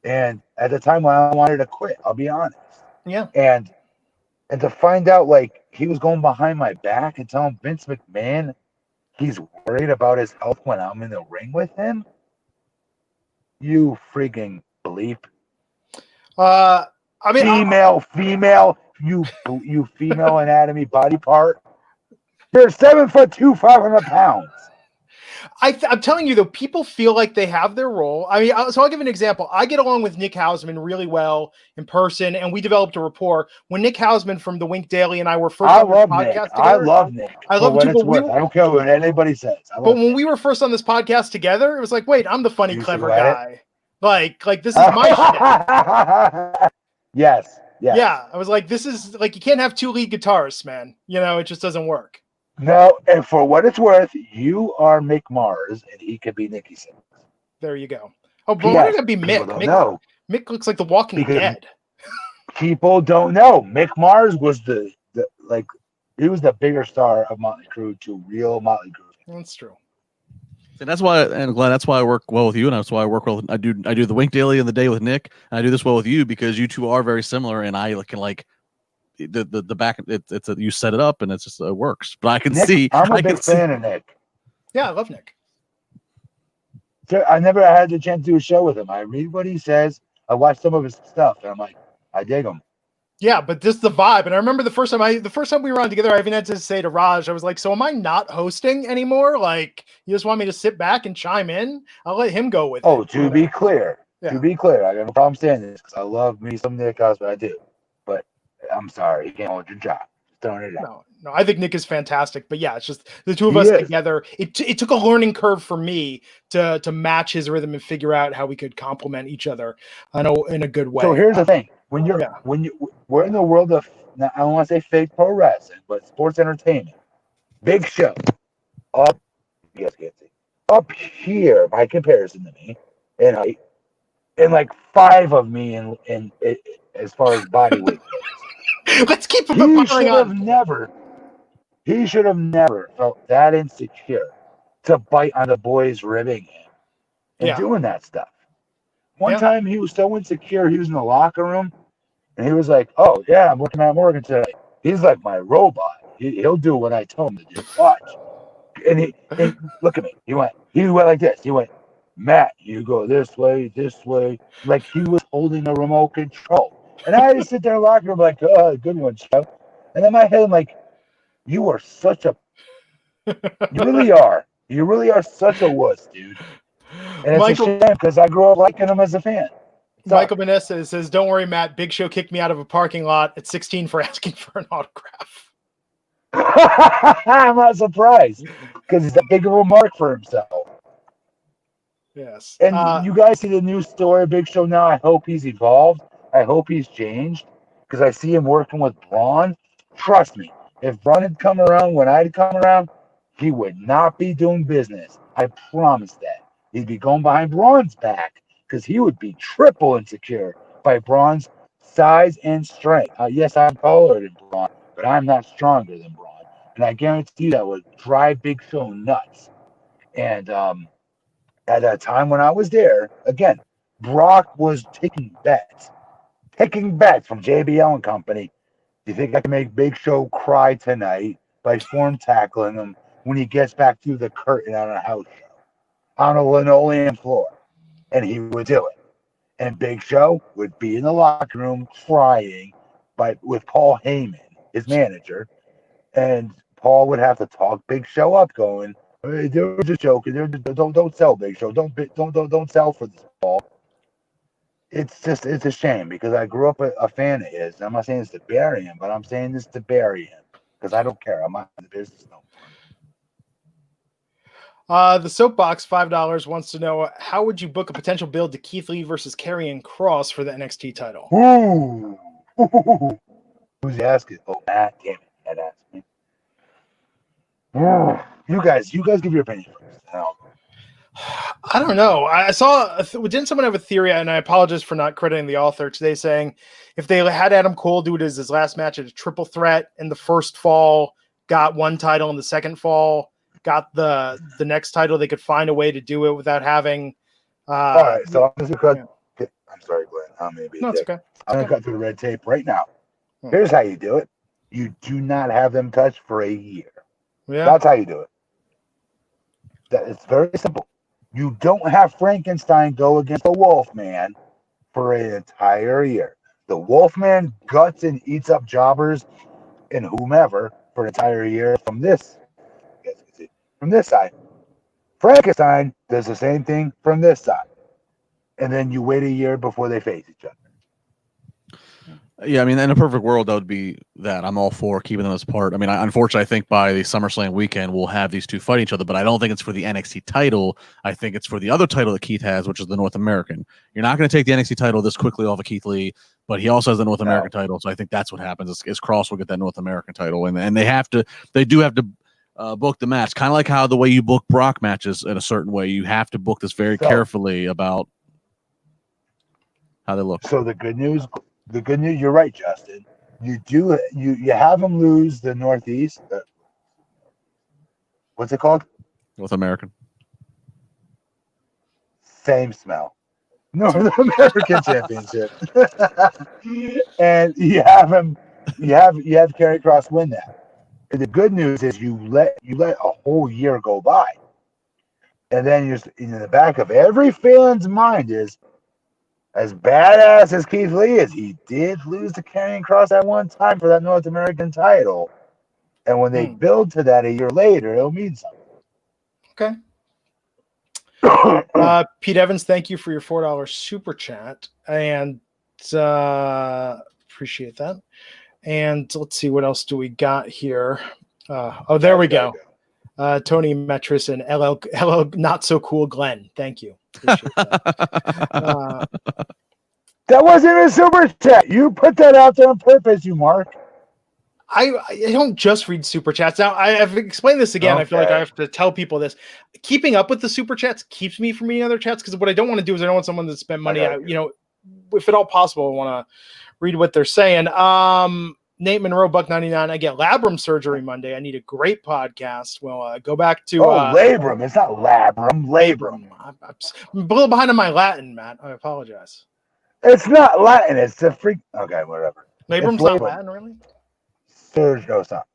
And at the time when I wanted to quit, I'll be honest. Yeah. And to find out like he was going behind my back and telling Vince McMahon he's worried about his health when I'm in the ring with him. You freaking bleep. I mean, female, you female anatomy body part. You're 7'2", 500 pounds. I'm telling you though, people feel like they have their role. I mean, so I'll give an example. I get along with Nick Hausman really well in person, and we developed a rapport. When Nick Hausman from the Wink Daily and I were first on this podcast together, I love Nick. I love him too. I don't care what anybody says. But when we were first on this podcast together, it was like, wait, I'm the funny, clever guy. Like this is my shit. Yes. Yeah, I was like, this is like, you can't have two lead guitarists, man. You know, it just doesn't work. No, and for what it's worth, you are Mick Mars, and he could be Nicky Six. There you go. Oh, but why would it be Mick? Mick looks like the Walking Dead. People don't know. Mick Mars was he was the bigger star of Motley Crue to real Motley Crue. That's true. And that's why, and Glenn, that's why I work well with you, and that's why I work well. I do the Wink Daily in the day with Nick, and I do this well with you because you two are very similar, and I can like the back. You set it up, and it's just it works. But I can see. I'm a big fan of Nick. Yeah, I love Nick. So I never had the chance to do a show with him. I read what he says. I watch some of his stuff, and I'm like, I dig him. Yeah, but this is the vibe. And I remember the first time we were on together, I even had to say to Raj, I was like, so am I not hosting anymore? Like, you just want me to sit back and chime in? I'll let him go with it. Oh, to be clear, I got no problem saying this because I love me some Nick Hausman, I do. But I'm sorry, you can't hold your job. Just throwing it out. No, I think Nick is fantastic. But yeah, it's just the two of us together. It took a learning curve for me to match his rhythm and figure out how we could complement each other in a good way. So here's the thing. We're in the world of, I don't want to say fake pro wrestling, but sports entertainment. Big Show. You guys can't see. Up here, by comparison to me, in height, and like 5 of me in as far as body weight goes. Let's keep him He should have never felt that insecure to bite on the boys ribbing him and doing that stuff. One time he was so insecure, he was in the locker room and he was like, oh yeah, I'm working at Morgan today. He's like my robot. He'll do what I tell him to do. Watch. And look at me. He went like this. He went, Matt, you go this way. Like he was holding a remote control. And I had to sit there in the locker room like, oh, good one, Joe. And in my head, I'm like, you are such a, you really are such a wuss, dude. And it's a shame because I grew up liking him as a fan. Michael Vanessa says, "Don't worry, Matt. Big Show kicked me out of a parking lot at 16 for asking for an autograph." I'm not surprised because he's that big of a mark for himself. Yes. And you guys see the new story of Big Show now. I hope he's evolved. I hope he's changed because I see him working with Braun. Trust me, if Braun had come around when I'd come around, he would not be doing business. I promise that. He'd be going behind Braun's back because he would be triple insecure by Braun's size and strength. Yes, I'm taller than Braun, but I'm not stronger than Braun. And I guarantee you that would drive Big Show nuts. And at that time when I was there, again, Brock was taking bets from JBL and company. Do you think I can make Big Show cry tonight by form tackling him when he gets back through the curtain on a house show, on a linoleum floor? And he would do it. And Big Show would be in the locker room crying with Paul Heyman, his manager, and Paul would have to talk Big Show up, going, "Hey, they're just joking. Don't sell Big Show. Don't sell for this, Paul." It's a shame because I grew up a fan of his. I'm not saying this to bury him, but I'm saying this to bury him because I don't care. I'm not in the business no more. The Soapbox $5 wants to know, how would you book a potential build to Keith Lee versus Karrion Kross for the NXT title? Ooh. Who's asking? Oh, Matt, damn it, that asked me. You guys give your opinion first. I don't know. I saw, didn't someone have a theory, and I apologize for not crediting the author today, saying if they had Adam Cole do it as his last match at a triple threat, in the first fall got one title, and the second fall got the next title, they could find a way to do it without having. All right, so I'm just gonna cut. I'm sorry, Glenn. I'm gonna be a dick. Okay. I'm gonna cut through the red tape right now. Here's how you do it. You do not have them touch for a year. Yeah. That's how you do it. It's very simple. You don't have Frankenstein go against the Wolfman for an entire year. The Wolfman guts and eats up jobbers and whomever for an entire year from this side. Frankenstein does the same thing from this side. And then you wait a year before they face each other. Yeah, I mean, in a perfect world, that would be that. I'm all for keeping them as part. I mean, unfortunately, I think by the SummerSlam weekend, we'll have these two fight each other, but I don't think it's for the NXT title. I think it's for the other title that Keith has, which is the North American. You're not going to take the NXT title this quickly off of Keith Lee, but he also has the North American title, so I think that's what happens is Cross will get that North American title, and they do have to book the match, kind of like how the way you book Brock matches in a certain way. You have to book this very carefully about how they look. So the good news, you're right, Justin. You have them lose the Northeast. What's it called? North American. Same smell. North American Championship. And you have Karrion Kross win that. And the good news is you let a whole year go by. And then you're in the back of every fan's mind is, as badass as Keith Lee is, he did lose to Karrion Kross at one time for that North American title. And when they build to that a year later, it'll mean something. Okay. Pete Evans, thank you for your $4 super chat. And appreciate that. And let's see, what else do we got here? There we go. Tony Metris and LL not so cool Glenn. Thank you. Appreciate that. That wasn't a super chat. You put that out there on purpose, you Mark. I don't just read super chats. Now, I've explained this again. Okay. I feel like I have to tell people this. Keeping up with the super chats keeps me from reading other chats, because what I don't want to do is I don't want someone to spend money. If at all possible, I want to read what they're saying. Nate Monroe, $1.99. I get labrum surgery Monday. I need a great podcast. Well, go back to labrum. It's not labrum. Labrum. I'm a little behind on my Latin, Matt. I apologize. It's not Latin. It's the freak. Okay, whatever. Labrum's not Latin, really? Surgery. No, it's not.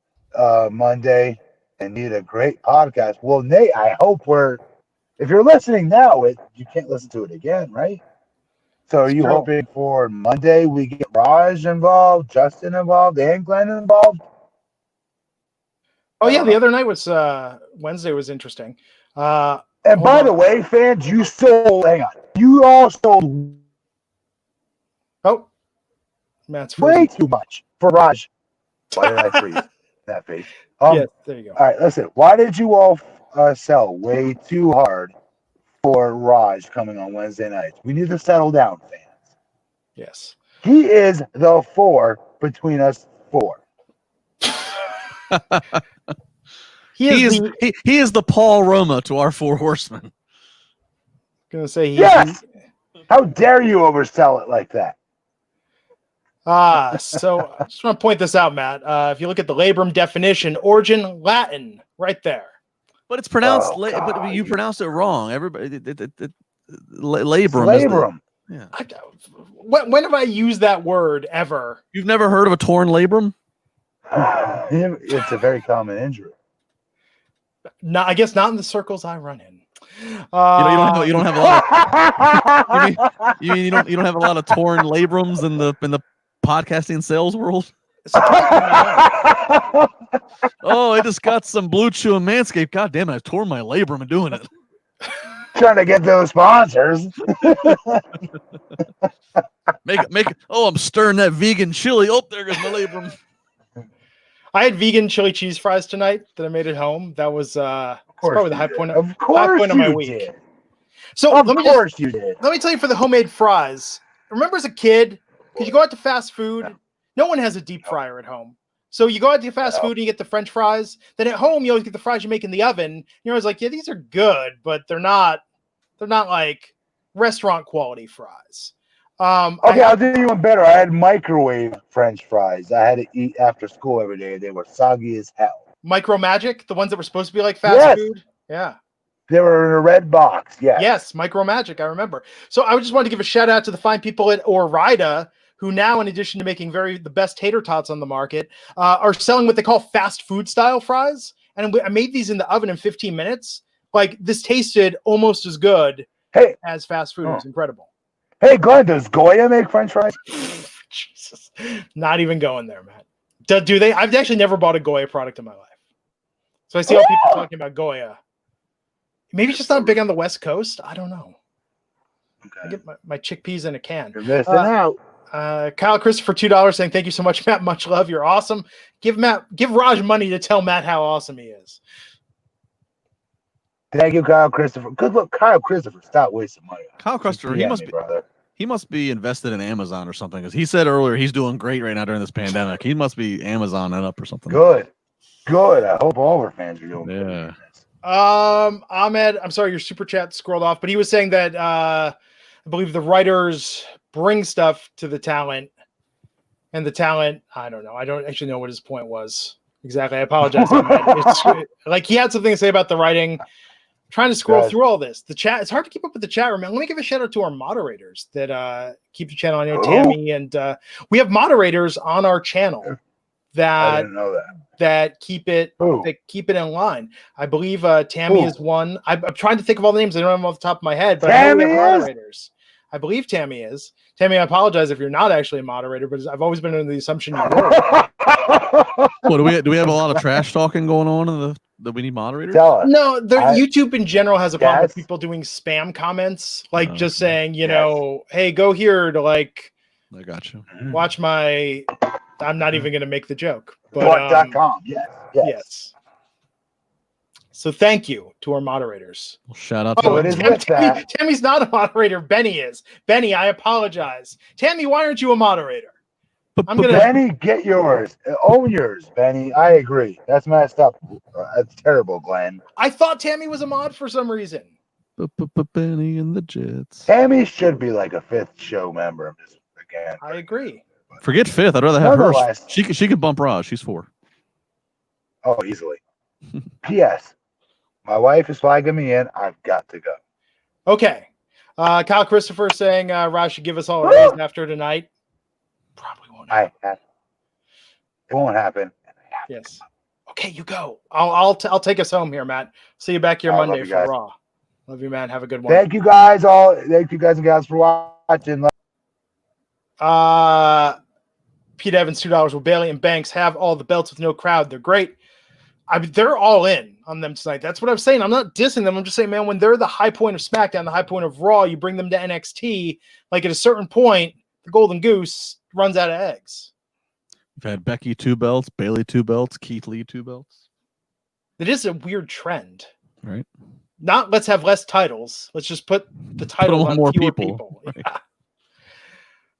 Monday, and need a great podcast. Well, Nate, I hope if you're listening now, you can't listen to it again, right? So are you hoping for Monday we get Raj involved, Justin involved, and Glenn involved? Oh, yeah. The other night was Wednesday was interesting. And by the way, fans, you all sold Oh, Matt's Way frozen. too much for Raj. Why did I freeze that face? Yes, there you go. All right, listen. Why did you all sell way too hard for Raj coming on Wednesday nights? We need to settle down, fans. Yes. He is the 4 between us 4. He is the Paul Roma to our 4 horsemen. Gonna say Yes. How dare you oversell it like that? So I just want to point this out, Matt. If you look at the labrum definition, origin Latin, right there. But it's pronounced, but you pronounced it wrong. Everybody, labrum. Labrum. Yeah. When have I used that word ever? You've never heard of a torn labrum? It's a very common injury. No, I guess not in the circles I run in. You don't have a lot. You mean you don't have a lot of torn labrums in the podcasting sales world? Oh, I just got some Blue Chew and Manscaped. God damn it, I tore my labrum in doing it. Trying to get those sponsors. Make it. Oh, I'm stirring that vegan chili. Oh, there goes my labrum. I had vegan chili cheese fries tonight that I made at home. That was probably the high point of my week. Did. So let me tell you for the homemade fries. Remember as a kid, because you go out to fast food, no one has a deep fryer at home. So you go out to fast food and you get the French fries. Then at home you always get the fries you make in the oven. You're always like, yeah, these are good, but they're not like restaurant quality fries. Okay, I'll do you one better. I had microwave French fries. I had to eat after school every day. They were soggy as hell. Micro Magic, the ones that were supposed to be like fast food. Yeah. They were in a red box. Yeah. Yes, Micro Magic. I remember. So I just wanted to give a shout out to the fine people at Orida, who now, in addition to making the best tater tots on the market, are selling what they call fast food style fries. And I made these in the oven in 15 minutes. Like, this tasted almost as good as fast food. It was incredible. Hey, Glenn, does Goya make French fries? Jesus. Not even going there, Matt. Do they? I've actually never bought a Goya product in my life. So I see all people talking about Goya. Maybe just not big on the West Coast. I don't know. Okay. I get my chickpeas in a can. You're missing out. Kyle Christopher, $2 saying, thank you so much, Matt. Much love. You're awesome. Give Raj money to tell Matt how awesome he is. Thank you, Kyle Christopher. Good look, Kyle Christopher. Stop wasting money. Kyle Christopher, he must be invested in Amazon or something, because he said earlier he's doing great right now during this pandemic. He must be Amazon up or something. Good. I hope all of our fans are doing good. Ahmed, I'm sorry, your super chat scrolled off, but he was saying that I believe the writers bring stuff to the talent, and the talent, I don't know. I don't actually know what his point was exactly. I apologize. It's like he had something to say about the writing. Trying to scroll through all this. The chat, it's hard to keep up with the chat room. Let me give a shout out to our moderators that keep the channel. I know Tammy, and we have moderators on our channel that keep it in line. I believe Tammy is one. I'm trying to think of all the names. I don't have them off the top of my head, but I know we have moderators. I believe Tammy is. Tammy, I apologize if you're not actually a moderator, but I've always been under the assumption you were. Well, do we have a lot of trash talking going on in that we need moderators? No, YouTube in general has a problem with people doing spam comments, like just saying, hey, go here to like. I got you. Watch my. I'm not even going to make the joke. But What.com? Yes. So thank you to our moderators. Well, shout out to Tammy's not a moderator. Benny is. Benny, I apologize. Tammy, why aren't you a moderator? Benny, get yours. Own yours, Benny. I agree. That's messed up. That's terrible, Glenn. I thought Tammy was a mod for some reason. Benny and the Jets. Tammy should be like a 5th show member. I agree. Forget 5th. I'd rather have her. She could bump Raj. She's 4. Oh, easily. P.S. My wife is flagging me in. I've got to go. Okay. Kyle Christopher saying Raj should give us all a raise after tonight. Probably won't happen. It won't happen. Yes. Okay, you go. I'll take us home here, Matt. See you back here Monday for Raw. Love you, man. Have a good one. Thank you guys all. Thank you guys and gals for watching. Pete Evans, $2. Will Bailey and Banks have all the belts with no crowd? They're great. They're all in on them tonight. That's what I'm saying. I'm not dissing them. I'm just saying, man, when they're the high point of SmackDown, the high point of Raw, you bring them to NXT. Like at a certain point, the golden goose runs out of eggs. We've had Becky 2 belts, Bailey 2 belts, Keith Lee 2 belts. It is a weird trend. Right. Not let's have less titles. Let's just put the title on more fewer people. people. Yeah.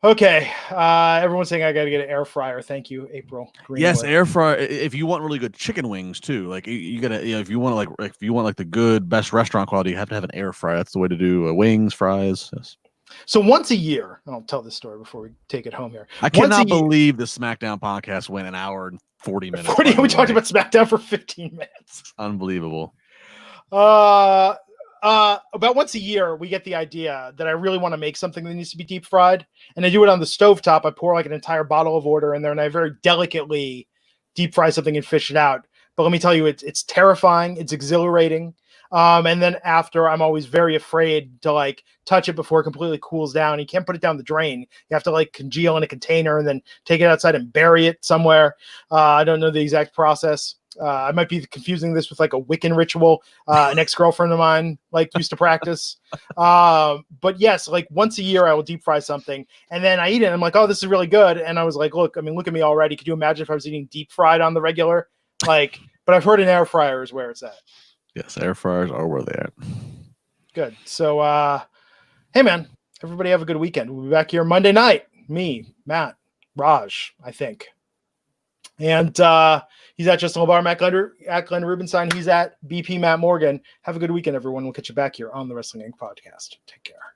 Okay. Everyone's saying I got to get an air fryer. Thank you, April. Greenwood. Yes, air fryer. If you want really good chicken wings too, like you gotta, if you want like the good best restaurant quality, you have to have an air fryer. That's the way to do wings, fries. Yes. So once a year, I'll tell this story before we take it home here. I cannot believe the SmackDown podcast went an hour and 40 minutes. We talked about SmackDown for 15 minutes. Unbelievable. About once a year, we get the idea that I really want to make something that needs to be deep fried, and I do it on the stovetop. I pour like an entire bottle of water in there, and I very delicately deep fry something and fish it out. But let me tell you, it's terrifying. It's exhilarating. And then after, I'm always very afraid to like touch it before it completely cools down. You can't put it down the drain. You have to like congeal in a container and then take it outside and bury it somewhere. I don't know the exact process. I might be confusing this with like a Wiccan ritual. An ex-girlfriend of mine like used to practice. But yes, like once a year I will deep fry something and then I eat it. And I'm like, oh, this is really good. And I was like, look at me already. Could you imagine if I was eating deep fried on the regular? Like, but I've heard an air fryer is where it's at. Yes, air fryers are where they're at. Good. So, hey, man, everybody have a good weekend. We'll be back here Monday night. Me, Matt, Raj, I think. And he's at Justin LaBar, at Glenn Rubenstein. He's at BP Matt Morgan. Have a good weekend, everyone. We'll catch you back here on the Wrestling Inc. podcast. Take care.